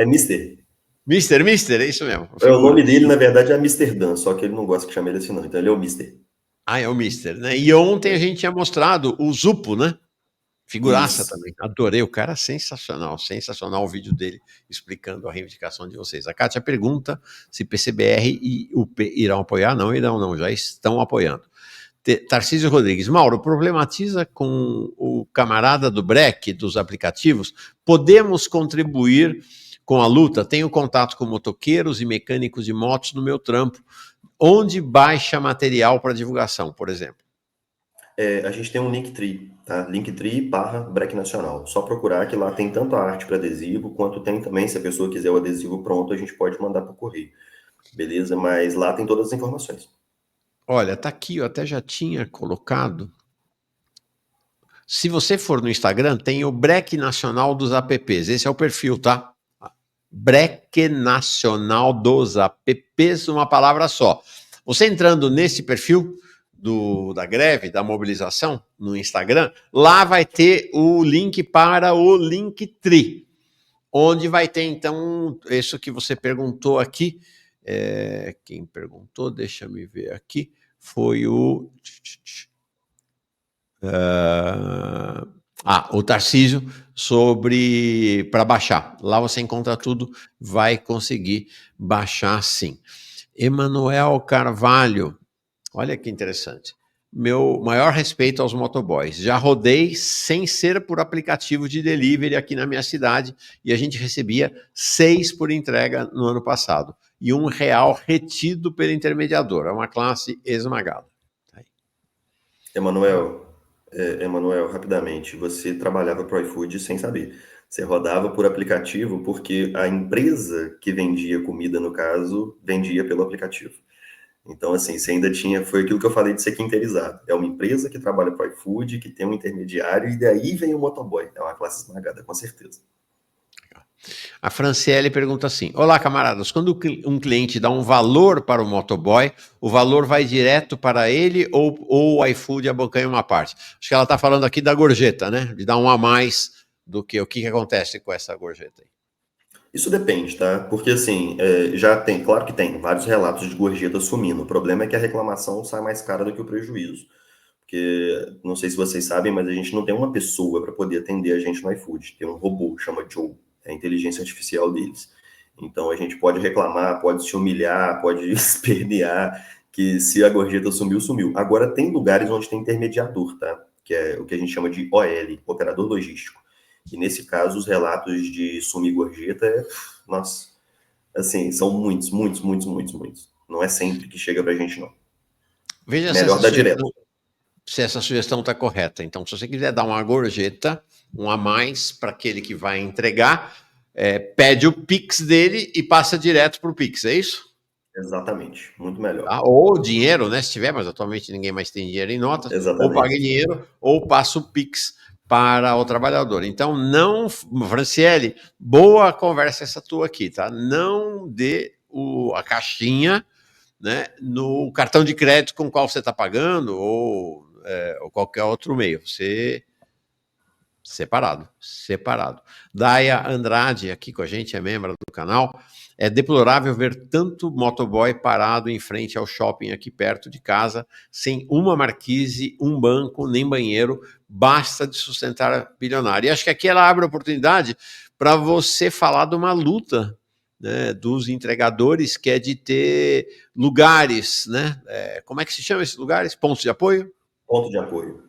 Mister. Mister, é isso mesmo, É, o figura. nome dele, na verdade, é Amsterdã, só que ele não gosta que chame ele assim, não. Então ele é o Mister. Ah, é o Mister, né? E ontem a gente tinha mostrado o Zupo, né? Figuraça Isso. também. Adorei o cara, sensacional, sensacional o vídeo dele explicando a reivindicação de vocês. A Kátia pergunta se PCBR e UP irão apoiar. Não irão, não, já estão apoiando. Tarcísio Rodrigues, Mauro, problematiza com o camarada do break dos aplicativos. Podemos contribuir com a luta? Tenho contato com motoqueiros e mecânicos de motos no meu trampo. Onde baixa material para divulgação, por exemplo? A gente tem um Linktree, tá? Linktree/Break Nacional. Só procurar que lá tem tanto a arte para adesivo, quanto tem também, se a pessoa quiser o adesivo pronto, a gente pode mandar para o correio. Beleza? Mas lá tem todas as informações. Olha, tá aqui, eu até já tinha colocado. Se você for no Instagram, tem o Break Nacional dos Apps. Esse é o perfil, tá? Break Nacional dos Apps, uma palavra só. Você entrando nesse perfil da greve, da mobilização, no Instagram, lá vai ter o link para o Linktree, onde vai ter, então, isso que você perguntou aqui. Quem perguntou, deixa eu ver aqui, foi o... o Tarcísio, sobre para baixar. Lá você encontra tudo, vai conseguir baixar sim. Emanuel Carvalho, olha que interessante. Meu maior respeito aos motoboys. Já rodei sem ser por aplicativo de delivery aqui na minha cidade e a gente recebia 6 por entrega no ano passado e R$ 1 retido pelo intermediador. É uma classe esmagada. Emanuel, rapidamente, você trabalhava para o iFood sem saber. Você rodava por aplicativo porque a empresa que vendia comida, no caso, vendia pelo aplicativo. Então, assim, você ainda tinha, foi aquilo que eu falei de ser quinterizado. É uma empresa que trabalha para o iFood, que tem um intermediário, e daí vem o motoboy. É uma classe esmagada, com certeza. A Franciele pergunta assim: olá, camaradas, quando um cliente dá um valor para o motoboy, o valor vai direto para ele ou o iFood abocanha uma parte? Acho que ela está falando aqui da gorjeta, né? De dar um a mais do que o que acontece com essa gorjeta aí. Isso depende, tá? Porque, assim, já tem, claro que tem vários relatos de gorjeta sumindo. O problema é que a reclamação sai mais cara do que o prejuízo. Porque, não sei se vocês sabem, mas a gente não tem uma pessoa para poder atender a gente no iFood. Tem um robô, chama Joe, é a inteligência artificial deles. Então a gente pode reclamar, pode se humilhar, pode espernear, que se a gorjeta sumiu, sumiu. Agora tem lugares onde tem intermediador, tá? Que é o que a gente chama de OL, operador logístico. E nesse caso, os relatos de sumir gorjeta, nossa, assim, são muitos, muitos, muitos, muitos, muitos. Não é sempre que chega pra gente, não. Veja Melhor dar direto. se essa sugestão está correta. Então, se você quiser dar uma gorjeta, um a mais para aquele que vai entregar, pede o Pix dele e passa direto para o Pix, é isso? Exatamente, muito melhor. Tá? Ou dinheiro, né? Se tiver, mas atualmente ninguém mais tem dinheiro em notas, ou paga Exatamente. dinheiro, ou passa o Pix para o trabalhador. Então, não, Franciele, boa conversa essa tua aqui, tá? Não dê a caixinha, né, no cartão de crédito com o qual você está pagando, ou qualquer outro meio. Você separado. Daia Andrade, aqui com a gente, é membro do canal. É deplorável ver tanto motoboy parado em frente ao shopping aqui perto de casa, sem uma marquise, um banco, nem banheiro, basta de sustentar bilionário. E acho que aqui ela abre a oportunidade para você falar de uma luta né, dos entregadores, que é de ter lugares, né? Como é que se chama esses lugares? Pontos de apoio? Ponto de apoio.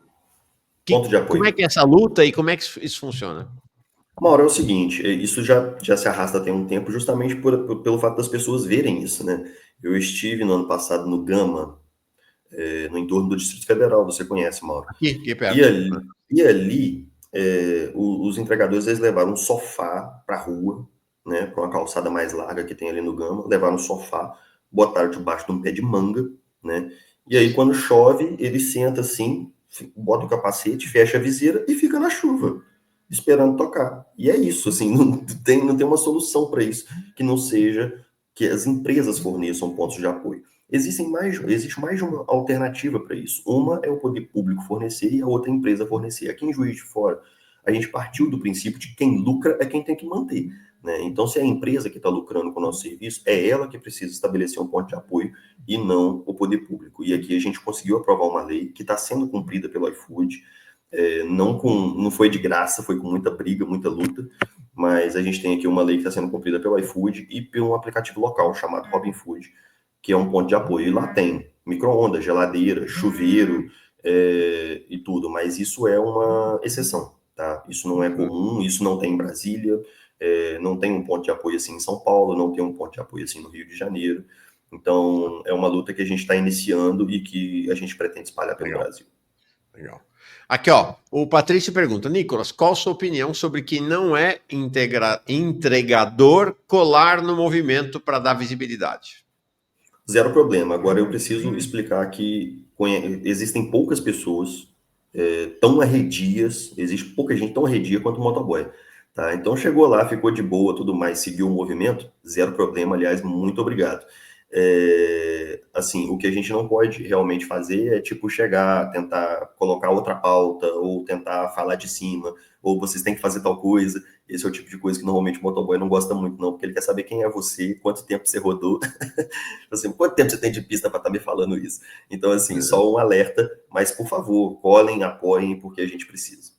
Ponto de Como é apoio. que é essa luta e como é que isso funciona? Mauro, é o seguinte, isso já se arrasta tem um tempo justamente pelo fato das pessoas verem isso, né? Eu estive no ano passado no Gama, no entorno do Distrito Federal, você conhece, Mauro. Aqui E perto. ali, os entregadores eles levaram um sofá para a rua, né, para uma calçada mais larga que tem ali no Gama, levaram um sofá, botaram debaixo de um pé de manga, né? E aí quando chove, ele senta assim, bota o capacete, fecha a viseira e fica na chuva, esperando tocar. E é isso, assim, não tem uma solução para isso que não seja que as empresas forneçam pontos de apoio. Existe mais de uma alternativa para isso. Uma é o poder público fornecer e a outra empresa fornecer. Aqui em Juiz de Fora, a gente partiu do princípio de quem lucra é quem tem que manter. Né? Então, se é a empresa que está lucrando com o nosso serviço, é ela que precisa estabelecer um ponto de apoio e não o poder público. E aqui a gente conseguiu aprovar uma lei que está sendo cumprida pelo iFood. Não foi de graça, foi com muita briga, muita luta, mas a gente tem aqui uma lei que está sendo cumprida pelo iFood e por um aplicativo local chamado Robin Food, que é um ponto de apoio. E lá tem micro-ondas, geladeira, chuveiro e tudo, mas isso é uma exceção, tá? Isso não é comum, isso não tem em Brasília, não tem um ponto de apoio assim em São Paulo, não tem um ponto de apoio assim no Rio de Janeiro. Então, é uma luta que a gente está iniciando e que a gente pretende espalhar pelo Legal, Brasil. legal. Aqui, ó, o Patrício pergunta, Nicolas, qual a sua opinião sobre quem não é entregador colar no movimento para dar visibilidade? Zero problema. Agora eu preciso explicar que existem poucas pessoas tão arredias, existe pouca gente tão arredia quanto o motoboy. Tá? Então chegou lá, ficou de boa, tudo mais, seguiu o movimento, zero problema, aliás, muito obrigado. Assim, o que a gente não pode realmente fazer é tipo chegar, tentar colocar outra pauta, ou tentar falar de cima, ou vocês têm que fazer tal coisa. Esse é o tipo de coisa que normalmente o motoboy não gosta muito, não, porque ele quer saber quem é você, quanto tempo você rodou, assim, quanto tempo você tem de pista para estar me falando isso. Então, assim, só um alerta, mas por favor, colhem, apoiem, porque a gente precisa.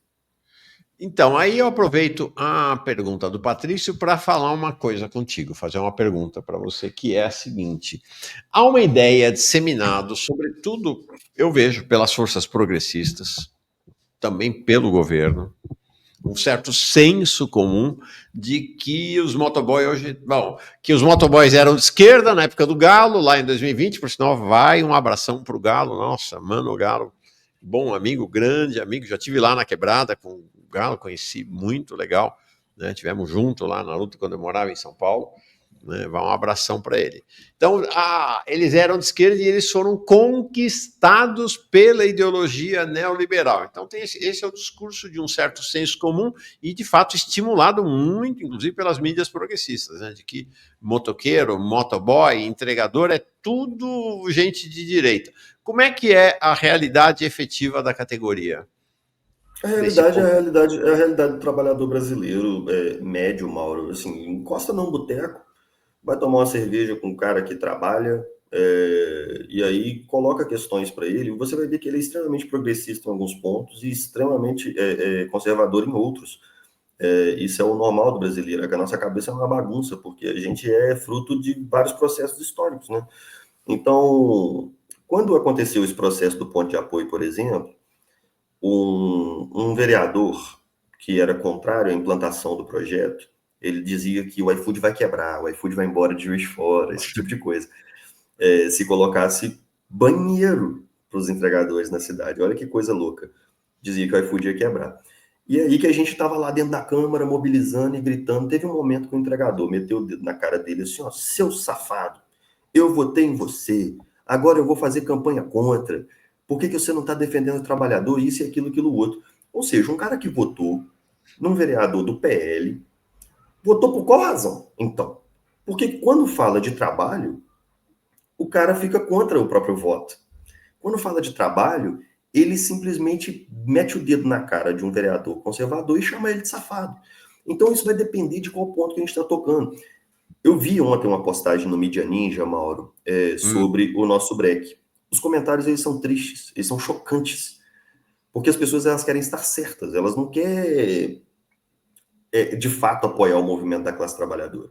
Então, aí eu aproveito a pergunta do Patrício para falar uma coisa contigo, fazer uma pergunta para você, que é a seguinte: há uma ideia disseminada, sobretudo, eu vejo pelas forças progressistas, também pelo governo, um certo senso comum de que os motoboys hoje, bom, que os motoboys eram de esquerda na época do Galo, lá em 2020, por sinal, vai um abração pro Galo, nossa, mano, o Galo, bom amigo, grande amigo, já tive lá na quebrada com o Galo, conheci, muito legal, né? Tivemos junto lá na luta quando eu morava em São Paulo, né? Vai um abração para ele. Então, eles eram de esquerda e eles foram conquistados pela ideologia neoliberal. Então, esse é o discurso de um certo senso comum e, de fato, estimulado muito, inclusive, pelas mídias progressistas, né? De que motoqueiro, motoboy, entregador é tudo gente de direita. Como é que é a realidade efetiva da categoria? A Desse realidade é a ponto? realidade, é a realidade do trabalhador brasileiro, médio, Mauro. Assim, encosta num boteco, vai tomar uma cerveja com um cara que trabalha, e aí coloca questões para ele, você vai ver que ele é extremamente progressista em alguns pontos e extremamente conservador em outros. Isso é o normal do brasileiro, é que a nossa cabeça é uma bagunça, porque a gente é fruto de vários processos históricos, né? Então, quando aconteceu esse processo do ponto de apoio, por exemplo, um vereador que era contrário à implantação do projeto, ele dizia que o iFood vai quebrar, o iFood vai embora de Juiz de Fora, esse tipo de coisa. Se colocasse banheiro para os entregadores na cidade, olha que coisa louca. Dizia que o iFood ia quebrar. E aí que a gente estava lá dentro da Câmara, mobilizando e gritando. Teve um momento que o entregador meteu o dedo na cara dele assim, ó, seu safado, eu votei em você, agora eu vou fazer campanha contra. Por que você não está defendendo o trabalhador, isso e aquilo, aquilo outro? Ou seja, um cara que votou num vereador do PL, votou por qual razão, então? Porque quando fala de trabalho, o cara fica contra o próprio voto. Quando fala de trabalho, ele simplesmente mete o dedo na cara de um vereador conservador e chama ele de safado. Então isso vai depender de qual ponto que a gente está tocando. Eu vi ontem uma postagem no Mídia Ninja, Mauro, sobre o nosso break. Os comentários eles são tristes, eles são chocantes, porque as pessoas elas querem estar certas, elas não querem de fato apoiar o movimento da classe trabalhadora.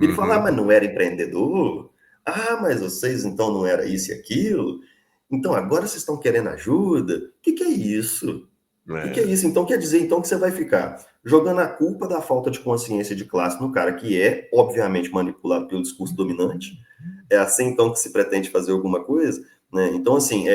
Ele fala, ah, Uhum. mas não era empreendedor? Ah, mas vocês então não era isso e aquilo? Então agora vocês estão querendo ajuda? O que é isso? O que é É. isso? Então quer dizer então que você vai ficar jogando a culpa da falta de consciência de classe no cara que é, obviamente, manipulado pelo discurso dominante? É assim então que se pretende fazer alguma coisa? Né? Então, assim,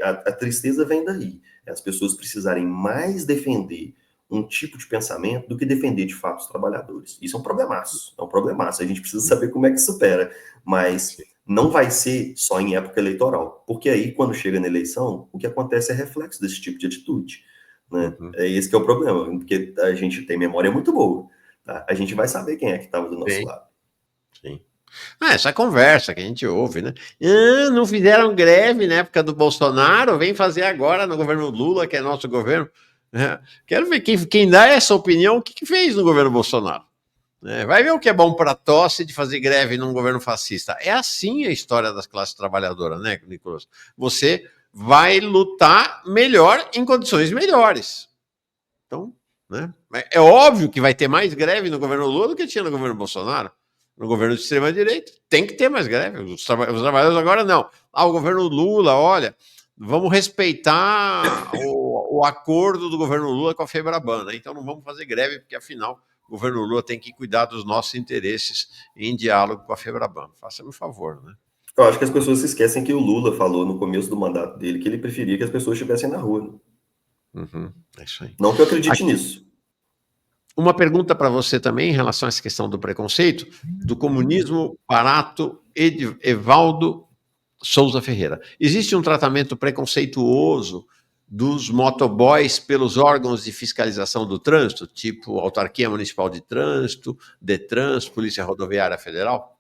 a tristeza vem daí. É as pessoas precisarem mais defender um tipo de pensamento do que defender de fato os trabalhadores. Isso é um problemaço. É um problemaço. A gente precisa saber como é que supera. Mas Sim. não vai ser só em época eleitoral. Porque aí, quando chega na eleição, o que acontece é reflexo desse tipo de atitude. Né? Uhum. É esse que é o problema, porque a gente tem memória muito boa. Tá? A gente vai saber quem é que estava do nosso Sim, lado. sim. Essa conversa que a gente ouve, né? Ah, não fizeram greve na época do Bolsonaro, vem fazer agora no governo Lula, que é nosso governo. É, quero ver quem dá essa opinião, o que fez no governo Bolsonaro. Vai ver o que é bom para tosse de fazer greve num governo fascista. É assim a história das classes trabalhadoras, né, Nicolas? Você vai lutar melhor em condições melhores. Então, né? É óbvio que vai ter mais greve no governo Lula do que tinha no governo Bolsonaro. No governo de extrema-direita, tem que ter mais greve. Os trabalhadores agora não. Ah, o governo Lula, olha, vamos respeitar o acordo do governo Lula com a Febraban, né? Então não vamos fazer greve, porque afinal o governo Lula tem que cuidar dos nossos interesses em diálogo com a Febraban. Faça-me um favor, né? Eu acho que as pessoas se esquecem que o Lula falou no começo do mandato dele que ele preferia que as pessoas estivessem na rua. Né? Uhum, é isso aí. Não que eu acredite nisso. Uma pergunta para você também em relação a essa questão do preconceito, do comunismo Parato Evaldo Souza Ferreira. Existe um tratamento preconceituoso dos motoboys pelos órgãos de fiscalização do trânsito, tipo Autarquia Municipal de Trânsito, Detrans, Polícia Rodoviária Federal?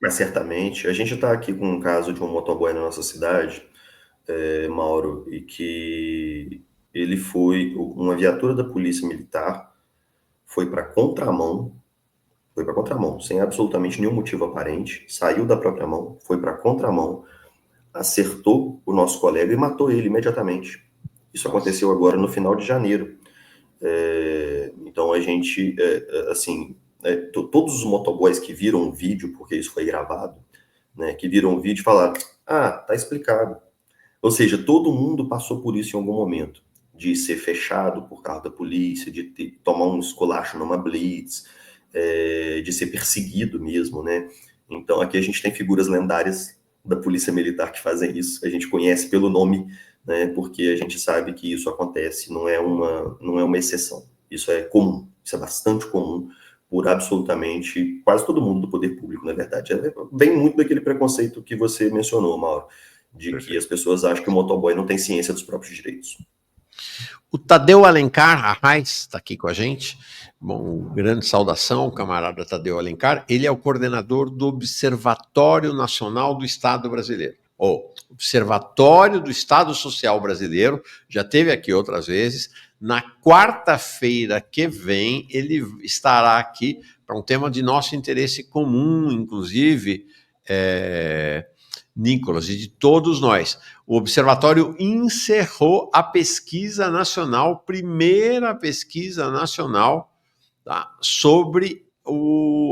Mas certamente, a gente está aqui com um caso de um motoboy na nossa cidade, Mauro, e que ele foi, uma viatura da Polícia Militar foi para contramão, sem absolutamente nenhum motivo aparente, saiu da própria mão, foi para contramão, acertou o nosso colega e matou ele imediatamente. Isso Nossa. aconteceu agora no final de janeiro. Então a gente, assim, todos os motoboys que viram o vídeo, porque isso foi gravado, né, que viram o vídeo falaram, ah, tá explicado. Ou seja, todo mundo passou por isso em algum momento, de ser fechado por causa da polícia, de tomar um esculacho numa blitz, de ser perseguido mesmo, né? Então aqui a gente tem figuras lendárias da polícia militar que fazem isso, a gente conhece pelo nome, né? Porque a gente sabe que isso acontece, não é uma exceção. Isso é comum, isso é bastante comum por absolutamente quase todo mundo do poder público, na verdade. Vem muito daquele preconceito que você mencionou, Mauro, de que as Perfeito. pessoas acham que o motoboy não tem ciência dos próprios direitos. O Tadeu Alencar Arraes está aqui com a gente. Bom, grande saudação, camarada Tadeu Alencar. Ele é o coordenador do Observatório Nacional do Estado Brasileiro. Ou Observatório do Estado Social Brasileiro, já teve aqui outras vezes. Na quarta-feira que vem, ele estará aqui para um tema de nosso interesse comum, inclusive, Nicolas, e de todos nós. O Observatório encerrou a pesquisa nacional, primeira pesquisa nacional, tá, sobre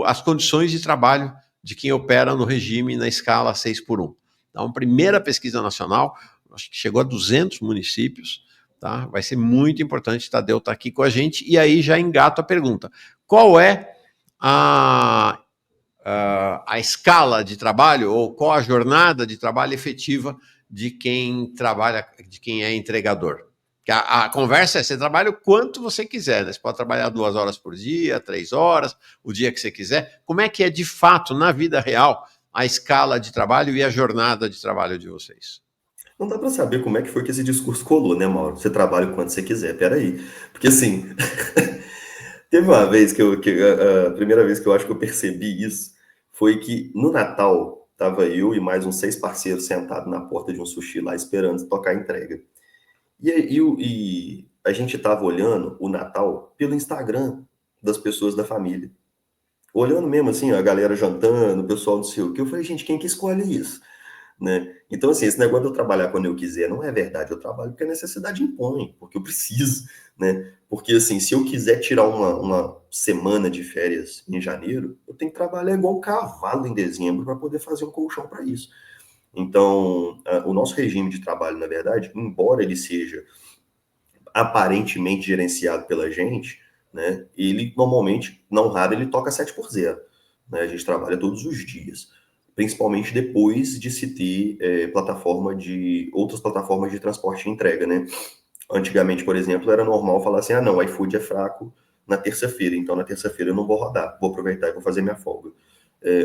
as condições de trabalho de quem opera no regime na escala 6x1. Então, primeira pesquisa nacional, acho que chegou a 200 municípios, tá? Vai ser muito importante, Tadeu está aqui com a gente, e aí já engato a pergunta. Qual é a escala de trabalho ou qual a jornada de trabalho efetiva de quem trabalha, de quem é entregador? A conversa é: você trabalha o quanto você quiser, né? Você pode trabalhar 2 horas por dia, 3 horas, o dia que você quiser. Como é que é de fato, na vida real, a escala de trabalho e a jornada de trabalho de vocês? Não dá para saber como é que foi que esse discurso colou, né, Mauro? Você trabalha o quanto você quiser, peraí. Porque assim, teve uma vez a primeira vez que eu acho que eu percebi isso foi que no Natal tava eu e mais uns 6 parceiros sentados na porta de um sushi lá esperando tocar a entrega. E a gente tava olhando o Natal pelo Instagram das pessoas da família. Olhando mesmo assim, a galera jantando, o pessoal não sei o que. Eu falei, gente, quem que escolhe isso? né? Então, assim, esse negócio de eu trabalhar quando eu quiser não é verdade. Eu trabalho porque a necessidade impõe, porque eu preciso, né? Porque, assim, se eu quiser tirar uma semana de férias em janeiro, eu tenho que trabalhar igual um cavalo em dezembro para poder fazer um colchão para isso. Então, o nosso regime de trabalho, na verdade, embora ele seja aparentemente gerenciado pela gente, né, ele normalmente, não raro, ele toca 7x0. Né? A gente trabalha todos os dias, principalmente depois de se ter outras plataformas de transporte e entrega. Né? Antigamente, por exemplo, era normal falar assim, ah não, o iFood é fraco na terça-feira, então na terça-feira eu não vou rodar, vou aproveitar e vou fazer minha folga.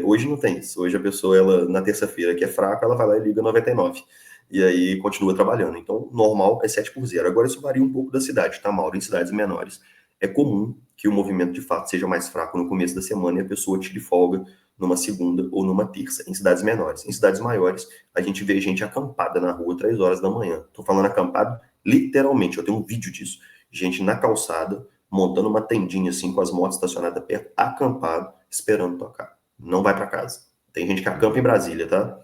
Hoje não tem isso. Hoje a pessoa, ela, na terça-feira, que é fraca, ela vai lá e liga 99. E aí continua trabalhando. Então, normal é 7x0. Agora, isso varia um pouco da cidade, tá, Mauro? Em cidades menores, é comum que o movimento de fato seja mais fraco no começo da semana e a pessoa tire folga numa segunda ou numa terça, em cidades menores. Em cidades maiores, a gente vê gente acampada na rua 3 horas da manhã. Tô falando acampado literalmente, eu tenho um vídeo disso. Gente na calçada, montando uma tendinha assim, com as motos estacionadas perto, acampado, esperando tocar. Não vai para casa. Tem gente que acampa em Brasília, tá?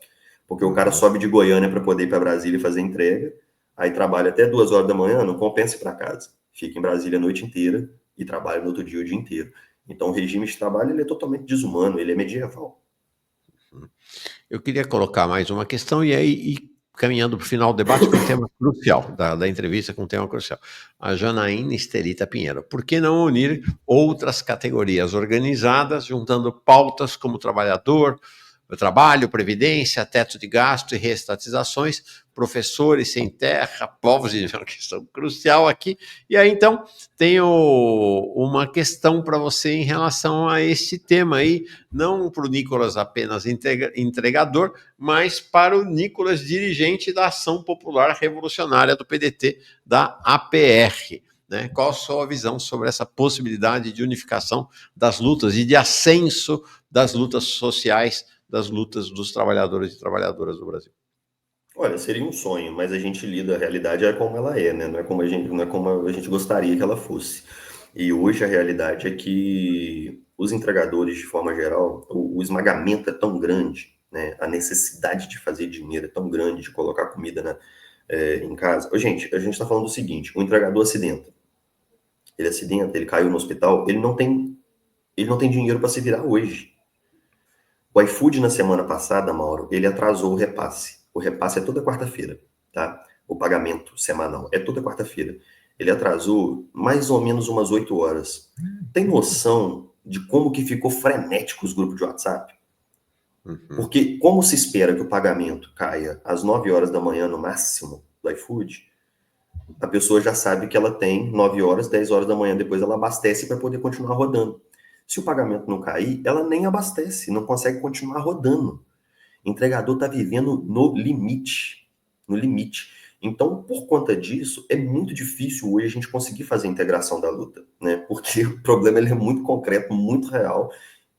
Porque o cara sobe de Goiânia para poder ir para Brasília e fazer entrega, aí trabalha até 2 horas da manhã, não compensa ir para casa. Fica em Brasília a noite inteira e trabalha no outro dia o dia inteiro. Então o regime de trabalho ele é totalmente desumano, ele é medieval. Eu queria colocar mais uma questão e aí caminhando para o final do debate com um tema crucial, da entrevista com um tema crucial. A Janaína Estelita Pinheiro. Por que não unir outras categorias organizadas, juntando pautas como trabalhador, trabalho, previdência, teto de gasto e reestatizações, professores sem terra, povos de uma questão crucial aqui. E aí, então, tenho uma questão para você em relação a esse tema aí, não para o Nicolas apenas entregador, mas para o Nicolas dirigente da Ação Popular Revolucionária do PDT, da APR. Né? Qual a sua visão sobre essa possibilidade de unificação das lutas e de ascenso das lutas sociais, das lutas dos trabalhadores e trabalhadoras do Brasil? Olha, seria um sonho, mas a gente lida, a realidade é como ela é, né? Não é como a gente gostaria que ela fosse. E hoje a realidade é que os entregadores, de forma geral, o esmagamento é tão grande, né? A necessidade de fazer dinheiro é tão grande, de colocar comida em casa. Ô, gente, a gente está falando do seguinte: o entregador acidenta, ele caiu no hospital, ele não tem dinheiro para se virar hoje. O iFood na semana passada, Mauro, ele atrasou o repasse. O repasse é toda quarta-feira, tá? O pagamento semanal é toda quarta-feira. Ele atrasou mais ou menos umas 8 horas. Tem noção de como que ficou frenético os grupos de WhatsApp? Porque como se espera que o pagamento caia às 9 horas da manhã no máximo do iFood, a pessoa já sabe que ela tem 9 horas, 10 horas da manhã, depois ela abastece para poder continuar rodando. Se o pagamento não cair, ela nem abastece, não consegue continuar rodando. O entregador está vivendo no limite, no limite. Então, por conta disso, é muito difícil hoje a gente conseguir fazer a integração da luta, né? Porque o problema ele é muito concreto, muito real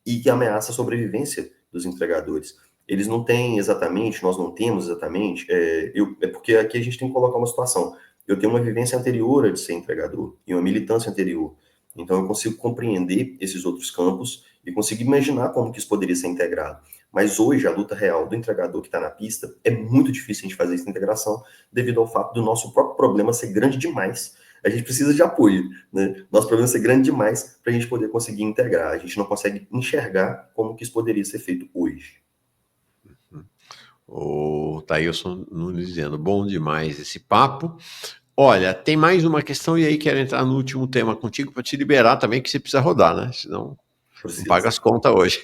e que ameaça a sobrevivência dos entregadores. Eles não têm exatamente, nós não temos exatamente, é porque aqui a gente tem que colocar uma situação. Eu tenho uma vivência anterior a de ser entregador e uma militância anterior. Então eu consigo compreender esses outros campos e consigo imaginar como que isso poderia ser integrado. Mas hoje a luta real do entregador que está na pista é muito difícil a gente fazer essa integração devido ao fato do nosso próprio problema ser grande demais. A gente precisa de apoio, né? Nosso problema ser grande demais para a gente poder conseguir integrar. A gente não consegue enxergar como que isso poderia ser feito hoje. O Thailson Nunes dizendo, bom demais esse papo. Olha, tem mais uma questão e aí quero entrar no último tema contigo para te liberar também, que você precisa rodar, né? Senão não paga Precisa. as contas hoje.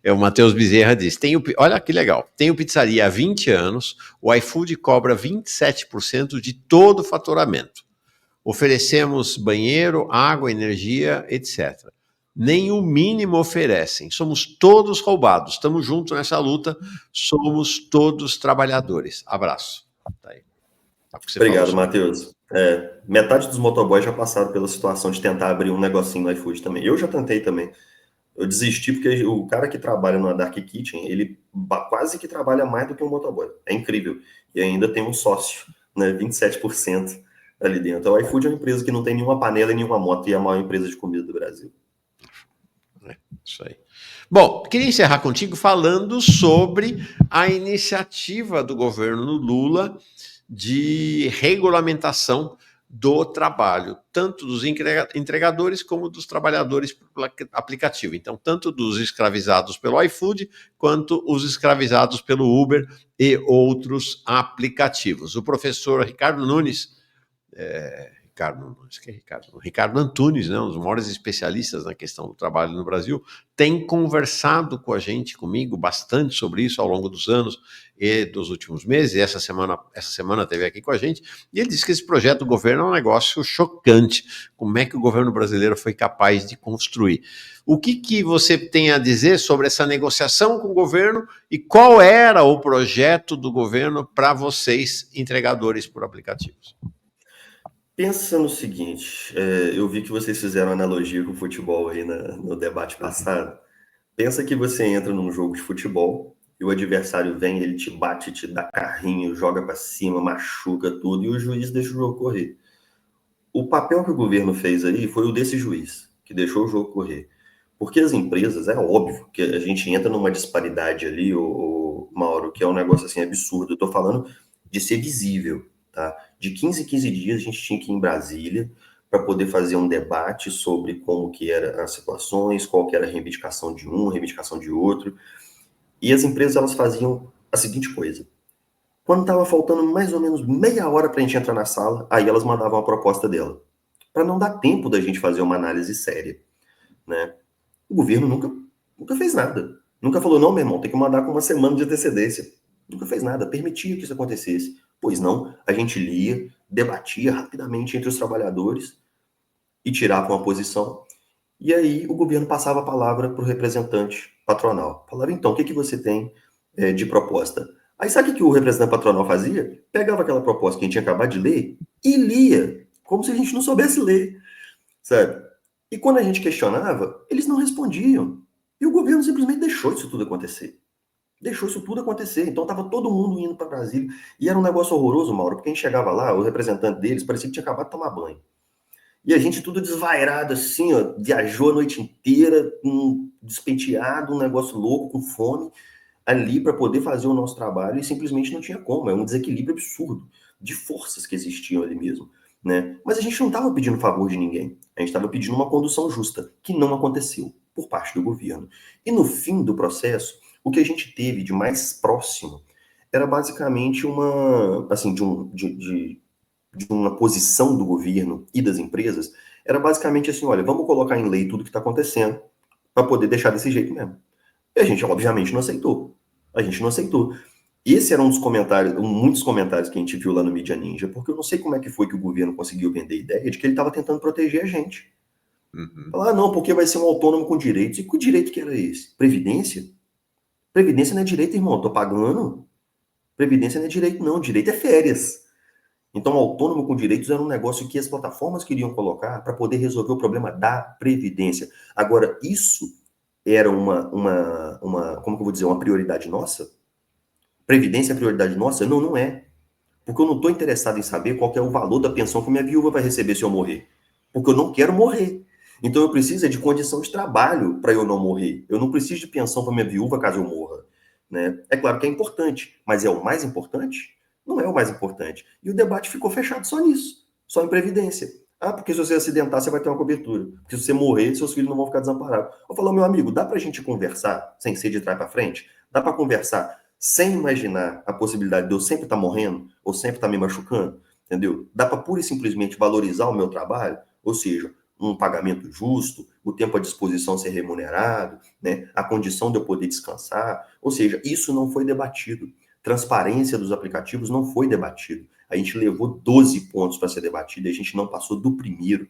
O Matheus Bezerra diz, olha que legal, tenho pizzaria há 20 anos, o iFood cobra 27% de todo o faturamento. Oferecemos banheiro, água, energia, etc. Nem o mínimo oferecem. Somos todos roubados. Estamos juntos nessa luta. Somos todos trabalhadores. Abraço. Tá aí. Tá o que você falou Obrigado, sobre. Matheus. Metade dos motoboys já passaram pela situação de tentar abrir um negocinho no iFood também. Eu já tentei também. Eu desisti porque o cara que trabalha na Dark Kitchen, ele quase que trabalha mais do que um motoboy. É incrível. E ainda tem um sócio, né? 27% ali dentro. O iFood é uma empresa que não tem nenhuma panela e nenhuma moto e é a maior empresa de comida do Brasil. É, isso aí. Bom, queria encerrar contigo falando sobre a iniciativa do governo Lula de regulamentação do trabalho, tanto dos entregadores como dos trabalhadores pelo aplicativo. Então, tanto dos escravizados pelo iFood, quanto os escravizados pelo Uber e outros aplicativos. O professor Ricardo Nunes, Ricardo Antunes, né, um dos maiores especialistas na questão do trabalho no Brasil, tem conversado com a gente, comigo, bastante sobre isso ao longo dos anos e dos últimos meses. E essa semana esteve aqui com a gente, e ele disse que esse projeto do governo é um negócio chocante. Como é que o governo brasileiro foi capaz de construir? O que você tem a dizer sobre essa negociação com o governo e qual era o projeto do governo para vocês, entregadores por aplicativos? Pensa no seguinte, eu vi que vocês fizeram analogia com o futebol aí no debate passado. Pensa que você entra num jogo de futebol e o adversário vem, ele te bate, te dá carrinho, joga pra cima, machuca tudo e o juiz deixa o jogo correr. O papel que o governo fez aí foi o desse juiz, que deixou o jogo correr. Porque as empresas, é óbvio que a gente entra numa disparidade ali, Mauro, que é um negócio assim absurdo. Eu tô falando de ser visível, tá? De 15 em 15 dias a gente tinha que ir em Brasília para poder fazer um debate sobre como que eram as situações, qual que era a reivindicação de um, a reivindicação de outro. E as empresas, elas faziam a seguinte coisa. Quando estava faltando mais ou menos meia hora para a gente entrar na sala, aí elas mandavam a proposta dela. Para não dar tempo da gente fazer uma análise séria, né? O governo nunca fez nada. Nunca falou, não, meu irmão, tem que mandar com uma semana de antecedência. Nunca fez nada, permitia que isso acontecesse. Pois não, a gente lia, debatia rapidamente entre os trabalhadores e tirava uma posição. E aí o governo passava a palavra para o representante patronal. Falava, então, o que você tem de proposta? Aí sabe o que o representante patronal fazia? Pegava aquela proposta que a gente tinha acabado de ler e lia, como se a gente não soubesse ler, sabe? E quando a gente questionava, eles não respondiam. E o governo simplesmente deixou isso tudo acontecer. Deixou isso tudo acontecer. Então estava todo mundo indo para Brasília. E era um negócio horroroso, Mauro, porque a gente chegava lá, o representante deles parecia que tinha acabado de tomar banho. E a gente tudo desvairado assim, ó, viajou a noite inteira, despenteado, um negócio louco, com fome, ali para poder fazer o nosso trabalho e simplesmente não tinha como. É um desequilíbrio absurdo de forças que existiam ali mesmo, né? Mas a gente não estava pedindo favor de ninguém. A gente estava pedindo uma condução justa, que não aconteceu por parte do governo. E no fim do processo, o que a gente teve de mais próximo era basicamente uma, assim, de uma posição do governo e das empresas, era basicamente assim, olha, vamos colocar em lei tudo que está acontecendo para poder deixar desse jeito mesmo. E a gente, obviamente, não aceitou. A gente não aceitou. Esse era um dos comentários, muitos comentários que a gente viu lá no Mídia Ninja, porque eu não sei como é que foi que o governo conseguiu vender a ideia de que ele estava tentando proteger a gente. Falar, não, porque vai ser um autônomo com direitos. E que direito que era esse? Previdência? Previdência não é direito, irmão. Eu tô pagando. Previdência não é direito, não. Direito é férias. Então, autônomo com direitos era um negócio que as plataformas queriam colocar para poder resolver o problema da previdência. Agora, isso era como que eu vou dizer, uma prioridade nossa? Previdência é prioridade nossa? Não, não é. Porque eu não estou interessado em saber qual que é o valor da pensão que minha viúva vai receber se eu morrer. Porque eu não quero morrer. Então eu preciso de condição de trabalho para eu não morrer. Eu não preciso de pensão para minha viúva caso eu morra. Né? É claro que é importante, mas é o mais importante? Não é o mais importante. E o debate ficou fechado só nisso, só em previdência. Ah, porque se você acidentar, você vai ter uma cobertura. Porque se você morrer, seus filhos não vão ficar desamparados. Eu falo, meu amigo, dá pra gente conversar sem ser de trás para frente? Dá para conversar sem imaginar a possibilidade de eu sempre estar morrendo ou sempre estar me machucando? Entendeu? Dá para pura e simplesmente valorizar o meu trabalho? Ou seja, um pagamento justo, o tempo à disposição ser remunerado, né? A condição de eu poder descansar. Ou seja, isso não foi debatido. Transparência dos aplicativos não foi debatido. A gente levou 12 pontos para ser debatido e a gente não passou do primeiro.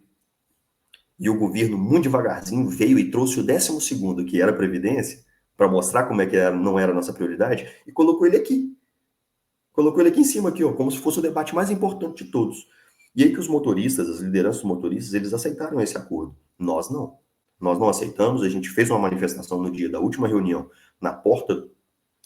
E o governo, muito devagarzinho, veio e trouxe o 12º, que era a Previdência, para mostrar como é que não era a nossa prioridade, e colocou ele aqui. Colocou ele aqui em cima, aqui, ó, como se fosse o debate mais importante de todos. E aí que os motoristas, as lideranças dos motoristas, eles aceitaram esse acordo. Nós não. Nós não aceitamos, a gente fez uma manifestação no dia da última reunião na porta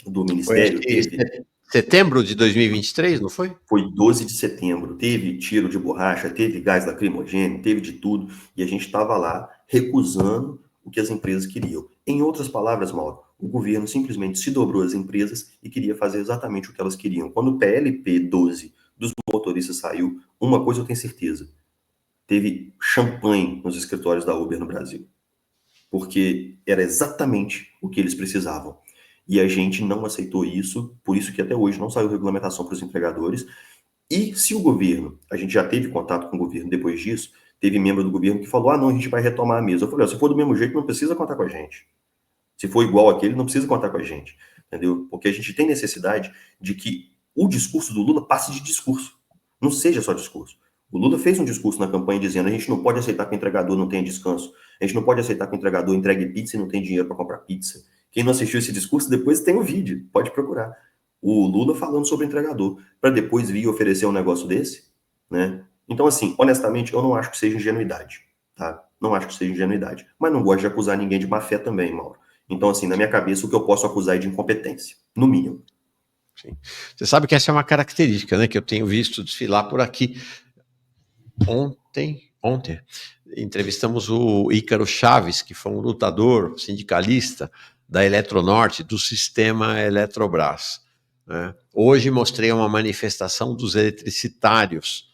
do Foi, acho Ministério, que teve... setembro de 2023, não foi? Foi 12 de setembro, teve tiro de borracha, teve gás lacrimogêneo, teve de tudo, e a gente estava lá recusando o que as empresas queriam. Em outras palavras, Mauro, o governo simplesmente se dobrou às empresas e queria fazer exatamente o que elas queriam. Quando o PLP 12 dos motoristas saiu, uma coisa eu tenho certeza, teve champanhe nos escritórios da Uber no Brasil, porque era exatamente o que eles precisavam. E a gente não aceitou isso, por isso que até hoje não saiu regulamentação para os entregadores. E se o governo, a gente já teve contato com o governo depois disso, teve membro do governo que falou, não, a gente vai retomar a mesa. Eu falei, se for do mesmo jeito, não precisa contar com a gente. Se for igual aquele, não precisa contar com a gente, entendeu? Porque a gente tem necessidade de que o discurso do Lula passe de discurso, não seja só discurso. O Lula fez um discurso na campanha dizendo, a gente não pode aceitar que o entregador não tenha descanso, a gente não pode aceitar que o entregador entregue pizza e não tem dinheiro para comprar pizza. Quem não assistiu esse discurso, depois tem o vídeo, pode procurar. O Lula falando sobre entregador, para depois vir oferecer um negócio desse, né? Então, assim, honestamente, eu não acho que seja ingenuidade, tá? Não acho que seja ingenuidade. Mas não gosto de acusar ninguém de má fé também, Mauro. Então, assim, na minha cabeça, o que eu posso acusar é de incompetência, no mínimo. Sim. Você sabe que essa é uma característica, né, que eu tenho visto desfilar por aqui. Ontem, entrevistamos o Ícaro Chaves, que foi um lutador sindicalista da Eletronorte, do sistema Eletrobras, né? Hoje mostrei uma manifestação dos eletricitários,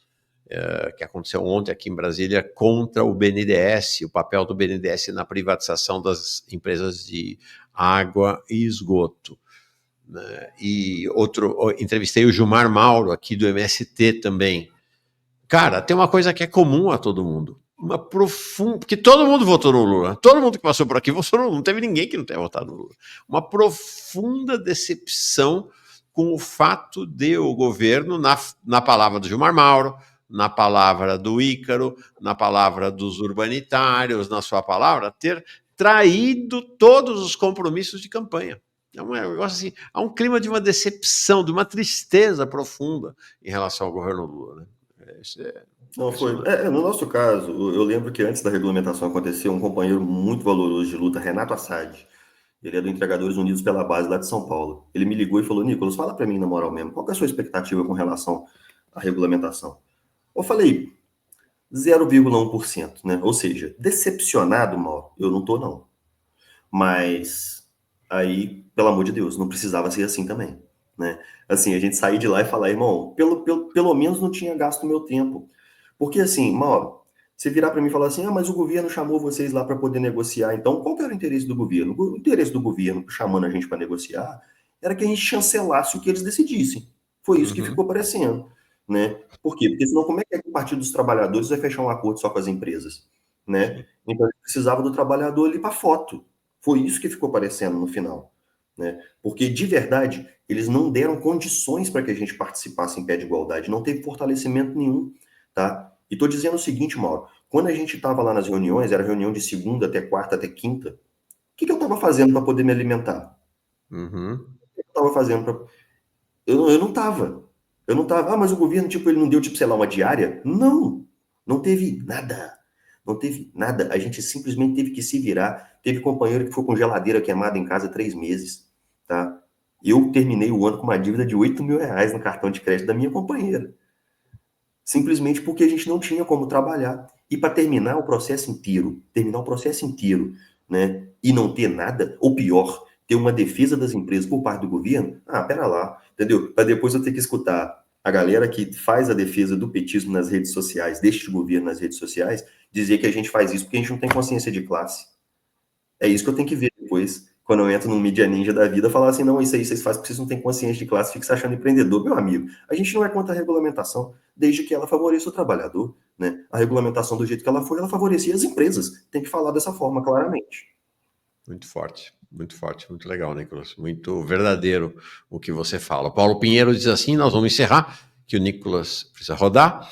que aconteceu ontem aqui em Brasília, contra o BNDES, o papel do BNDES na privatização das empresas de água e esgoto, né? E entrevistei o Gilmar Mauro, aqui do MST também. Cara, tem uma coisa que é comum a todo mundo. Uma profunda. Porque todo mundo votou no Lula. Todo mundo que passou por aqui votou no Lula. Não teve ninguém que não tenha votado no Lula. Uma profunda decepção com o fato de o governo, na palavra do Gilmar Mauro, na palavra do Ícaro, na palavra dos urbanitários, na sua palavra, ter traído todos os compromissos de campanha. É um negócio assim, há um clima de uma decepção, de uma tristeza profunda em relação ao governo Lula, né? Não, foi. No nosso caso, eu lembro que antes da regulamentação acontecer, um companheiro muito valoroso de luta, Renato Assad, ele é do Entregadores Unidos pela Base lá de São Paulo. Ele me ligou e falou, Nicolas, fala para mim na moral mesmo, qual que é a sua expectativa com relação à regulamentação? Eu falei, 0,1%, né? Ou seja, decepcionado, Mauro, eu não tô não. Mas aí, pelo amor de Deus, não precisava ser assim também, né? Assim, a gente sair de lá e falar, irmão, pelo menos não tinha gasto meu tempo. Porque assim, Mauro, você virar para mim e falar assim, mas o governo chamou vocês lá para poder negociar, então qual que era o interesse do governo? O interesse do governo chamando a gente para negociar era que a gente chancelasse o que eles decidissem. Foi isso que ficou parecendo, né? Por quê? Porque senão como é que o Partido dos Trabalhadores vai fechar um acordo só com as empresas, né? Então ele precisava do trabalhador ali para foto. Foi isso que ficou parecendo no final, né? Porque de verdade eles não deram condições para que a gente participasse em pé de igualdade, não teve fortalecimento nenhum, tá? E estou dizendo o seguinte, Mauro, quando a gente estava lá nas reuniões, era reunião de segunda até quarta até quinta, o que eu estava fazendo para poder me alimentar? O que eu estava fazendo para... Eu não estava. Eu não estava. Mas o governo, tipo, ele não deu, tipo, sei lá, uma diária? Não. Não teve nada. Não teve nada. A gente simplesmente teve que se virar. Teve companheiro que foi com geladeira queimada em casa 3 meses, tá? Eu terminei o ano com uma dívida de 8 mil reais no cartão de crédito da minha companheira. Simplesmente porque a gente não tinha como trabalhar. E para terminar o processo inteiro, né? E não ter nada, ou pior, ter uma defesa das empresas por parte do governo, pera lá, entendeu? Para depois eu ter que escutar a galera que faz a defesa do petismo nas redes sociais, deste governo nas redes sociais, dizer que a gente faz isso porque a gente não tem consciência de classe. É isso que eu tenho que ver depois, quando eu entro no Mídia Ninja da vida, falar assim, não, isso aí vocês fazem porque vocês não têm consciência de classe, fica se achando empreendedor. Meu amigo, a gente não é contra a regulamentação, desde que ela favoreça o trabalhador, né? A regulamentação do jeito que ela foi, ela favorecia as empresas. Tem que falar dessa forma, claramente. Muito forte, muito legal, Nicolas. Muito verdadeiro o que você fala. Paulo Pinheiro diz assim, nós vamos encerrar, que o Nicolas precisa rodar.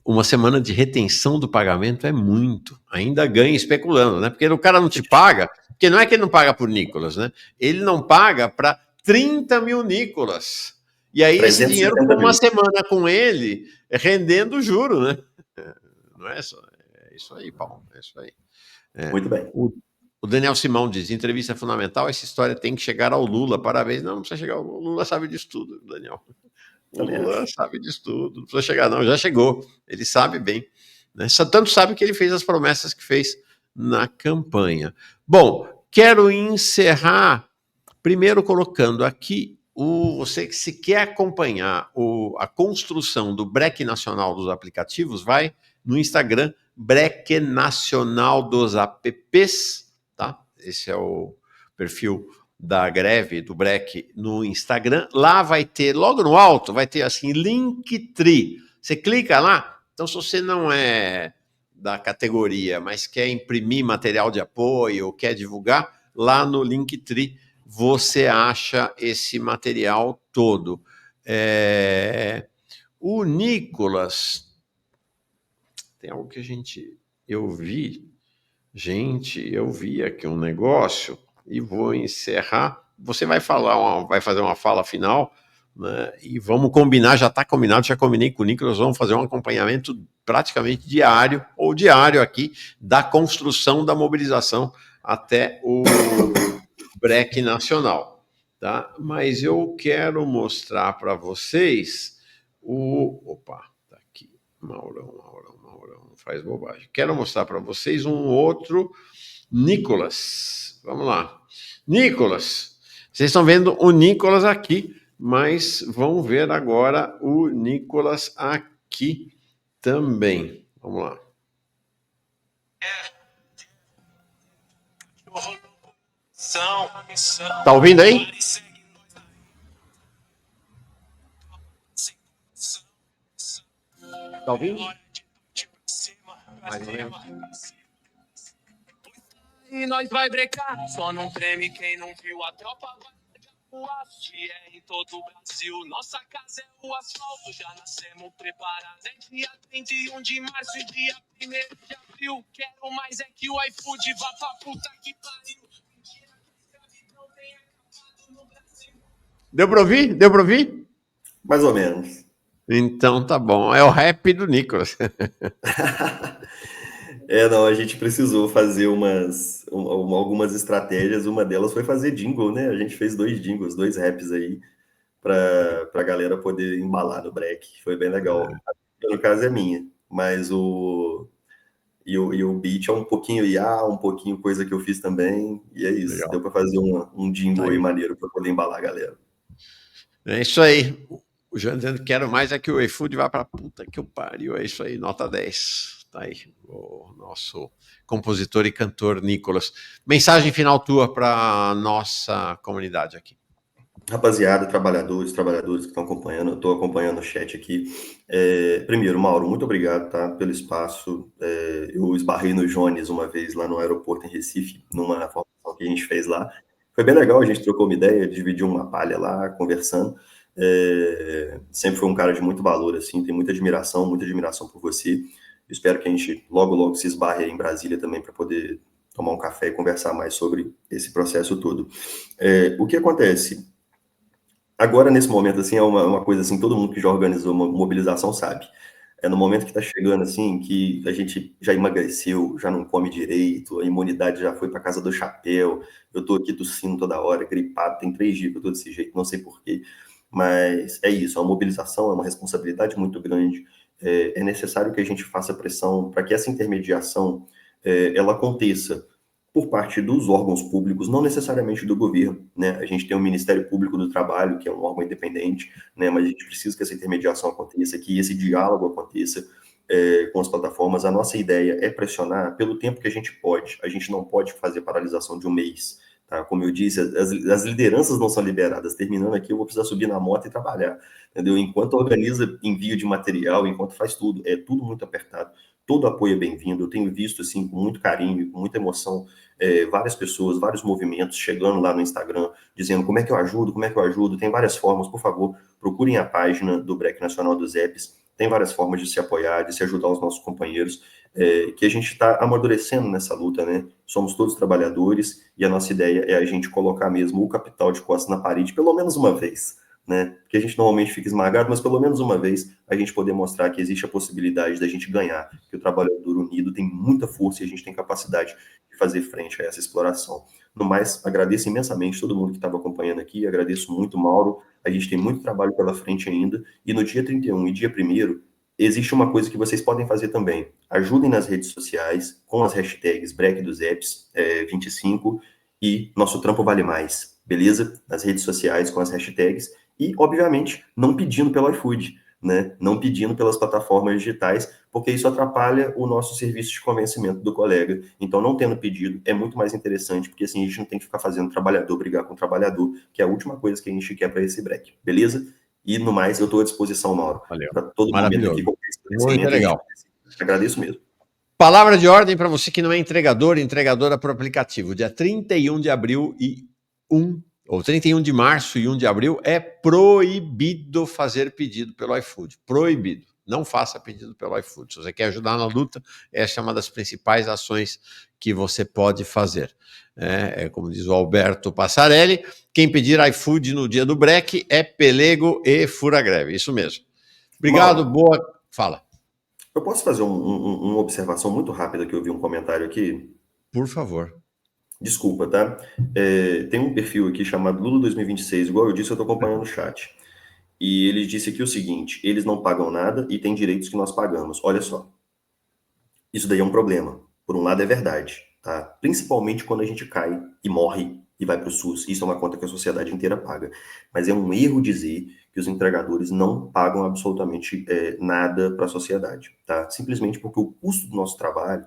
Uma semana de retenção do pagamento é muito. Ainda ganha especulando, né? Porque o cara não te paga, porque não é que ele não paga por Nicolas, né? Ele não paga para 30 mil Nicolas. E aí esse dinheiro com uma semana com ele rendendo juro, né? Não é só. É isso aí, Paulo. É isso aí. Muito bem. O Daniel Simão diz, entrevista fundamental, essa história tem que chegar ao Lula, parabéns. Não precisa chegar ao Lula, o Lula sabe disso tudo, Daniel. O Lula sabe disso tudo, não precisa chegar não, já chegou, ele sabe bem. Né? Tanto sabe que ele fez as promessas que fez na campanha. Bom, quero encerrar primeiro colocando aqui você que se quer acompanhar a construção do Breque Nacional dos Aplicativos, vai no Instagram, Breque Nacional dos Apps, tá? Esse é o perfil da greve do Breque no Instagram. Lá vai ter, logo no alto, vai ter assim, Linktree. Você clica lá, então se você não é da categoria, mas quer imprimir material de apoio ou quer divulgar, lá no Linktree você acha esse material todo. O Nicolas, tem algo que eu vi aqui um negócio e vou encerrar. Você vai fazer uma fala final, né? E vamos combinar, já está combinado, já combinei com o Nicolas, vamos fazer um acompanhamento praticamente diário aqui da construção da mobilização até o Breque Nacional, tá? Mas eu quero mostrar para vocês opa, tá aqui, Maurão, não faz bobagem. Quero mostrar para vocês um outro Nicolas. Vamos lá. Nicolas, vocês estão vendo o Nicolas aqui, mas vão ver agora o Nicolas aqui também. Vamos lá. Tá ouvindo aí? Tá ouvindo? Mais ou menos. E nós vai brecar, só não treme quem não viu a tropa vai o aço em todo o Brasil. Nossa casa é o asfalto, já nascemos preparados. É dia 31 de março e dia 1º de abril. Quero mais é que o iFood vá pra puta que pariu. Mentira que a escravidão tenha acabado no Brasil. Deu pra ouvir? Deu pra ouvir? Mais ou menos. Então tá bom, é o rap do Nicolas. Não, a gente precisou fazer algumas estratégias. Uma delas foi fazer jingle, né? A gente fez 2 jingles, 2 raps aí, pra galera poder embalar no break. Foi bem legal. No caso é minha, mas o beat é um pouquinho IA, um pouquinho coisa que eu fiz também, e é isso. Legal. Deu para fazer um jingle Tá aí aí. maneiro para poder embalar a galera. É isso aí. O João dizendo que quero mais é que o iFood vá pra puta que o pariu. É isso aí, nota 10. Tá aí, o nosso compositor e cantor Nicolas. Mensagem final tua para nossa comunidade aqui. Rapaziada, trabalhadores que estão acompanhando, eu estou acompanhando o chat aqui. Primeiro, Mauro, muito obrigado, tá, pelo espaço. Eu esbarrei no Jones uma vez lá no aeroporto em Recife, numa formação que a gente fez lá. Foi bem legal, a gente trocou uma ideia, dividiu uma palha lá, conversando. Sempre foi um cara de muito valor, assim, tem muita admiração por você. Espero que a gente logo se esbarre aí em Brasília também para poder tomar um café e conversar mais sobre esse processo todo. O que acontece? Agora, nesse momento, assim, é uma coisa assim, todo mundo que já organizou uma mobilização sabe. É no momento que está chegando, assim, que a gente já emagreceu, já não come direito, a imunidade já foi para casa do chapéu, eu estou aqui tossindo toda hora, gripado, tem 3 dias que eu estou desse jeito, não sei porquê, mas é isso, é uma mobilização, é uma responsabilidade muito grande, é necessário que a gente faça pressão para que essa intermediação, ela aconteça, por parte dos órgãos públicos, não necessariamente do governo, né? A gente tem o Ministério Público do Trabalho, que é um órgão independente, né? Mas a gente precisa que essa intermediação aconteça, que esse diálogo aconteça com as plataformas. A nossa ideia é pressionar pelo tempo que a gente pode. A gente não pode fazer paralisação de um mês, tá? Como eu disse, as lideranças não são liberadas. Terminando aqui, eu vou precisar subir na moto e trabalhar, entendeu? Enquanto organiza envio de material, enquanto faz tudo, é tudo muito apertado. Todo apoio é bem-vindo. Eu tenho visto, assim, com muito carinho, com muita emoção, várias pessoas, vários movimentos chegando lá no Instagram, dizendo como é que eu ajudo, tem várias formas, por favor, procurem a página do Breque Nacional dos Apps, tem várias formas de se apoiar, de se ajudar os nossos companheiros, que a gente está amadurecendo nessa luta, né? Somos todos trabalhadores e a nossa ideia é a gente colocar mesmo o capital de costas na parede pelo menos uma vez, né? Porque a gente normalmente fica esmagado, mas pelo menos uma vez a gente poder mostrar que existe a possibilidade da gente ganhar, que o trabalhador unido tem muita força e a gente tem capacidade de fazer frente a essa exploração. No mais, agradeço imensamente todo mundo que estava acompanhando aqui, agradeço muito, Mauro, a gente tem muito trabalho pela frente ainda, e no dia 31 e dia 1º, existe uma coisa que vocês podem fazer também. Ajudem nas redes sociais com as hashtags Break dos Apps 25 e Nosso Trampo Vale Mais, beleza? Nas redes sociais com as hashtags e, obviamente, não pedindo pelo iFood, né? Não pedindo pelas plataformas digitais, porque isso atrapalha o nosso serviço de convencimento do colega. Então, não tendo pedido é muito mais interessante, porque assim a gente não tem que ficar fazendo trabalhador brigar com o trabalhador, que é a última coisa que a gente quer para esse break, beleza? E no mais, eu estou à disposição, Mauro, para todo momento aqui. Muito legal. Agradeço mesmo. Palavra de ordem para você que não é entregador, entregadora por aplicativo. Dia 31 de abril ou 31 de março e 1 de abril é proibido fazer pedido pelo iFood. Proibido. Não faça pedido pelo iFood. Se você quer ajudar na luta, essa é uma das principais ações que você pode fazer. Como diz o Alberto Passarelli, quem pedir iFood no dia do break é pelego e fura greve. Isso mesmo. Obrigado, Mauro, boa... Fala. Eu posso fazer uma observação muito rápida que eu vi um comentário aqui? Por favor. Desculpa, tá? Tem um perfil aqui chamado Lula 2026, igual eu disse, eu estou acompanhando o chat. E ele disse aqui o seguinte: eles não pagam nada e têm direitos que nós pagamos. Olha só. Isso daí é um problema. Por um lado é verdade, tá? Principalmente quando a gente cai e morre e vai para o SUS. Isso é uma conta que a sociedade inteira paga. Mas é um erro dizer que os entregadores não pagam absolutamente nada para a sociedade, tá? Simplesmente porque o custo do nosso trabalho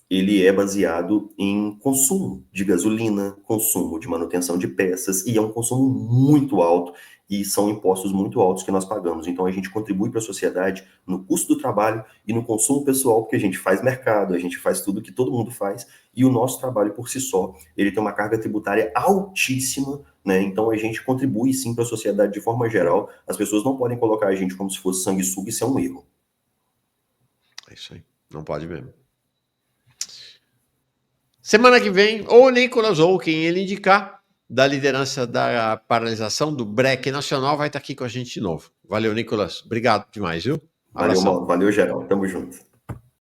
ele é baseado em consumo de gasolina, consumo de manutenção de peças, e é um consumo muito alto, e são impostos muito altos que nós pagamos. Então, a gente contribui para a sociedade no custo do trabalho e no consumo pessoal, porque a gente faz mercado, a gente faz tudo que todo mundo faz, e o nosso trabalho por si só, ele tem uma carga tributária altíssima, né? Então, a gente contribui, sim, para a sociedade de forma geral. As pessoas não podem colocar a gente como se fosse sanguessuga, isso é um erro. É isso aí, não pode mesmo. Semana que vem, ou o Nicolas, ou quem ele indicar, da liderança da paralisação do BREC Nacional, vai estar aqui com a gente de novo. Valeu, Nicolas. Obrigado demais, viu? Valeu, Mauro. Valeu, geral. Tamo junto.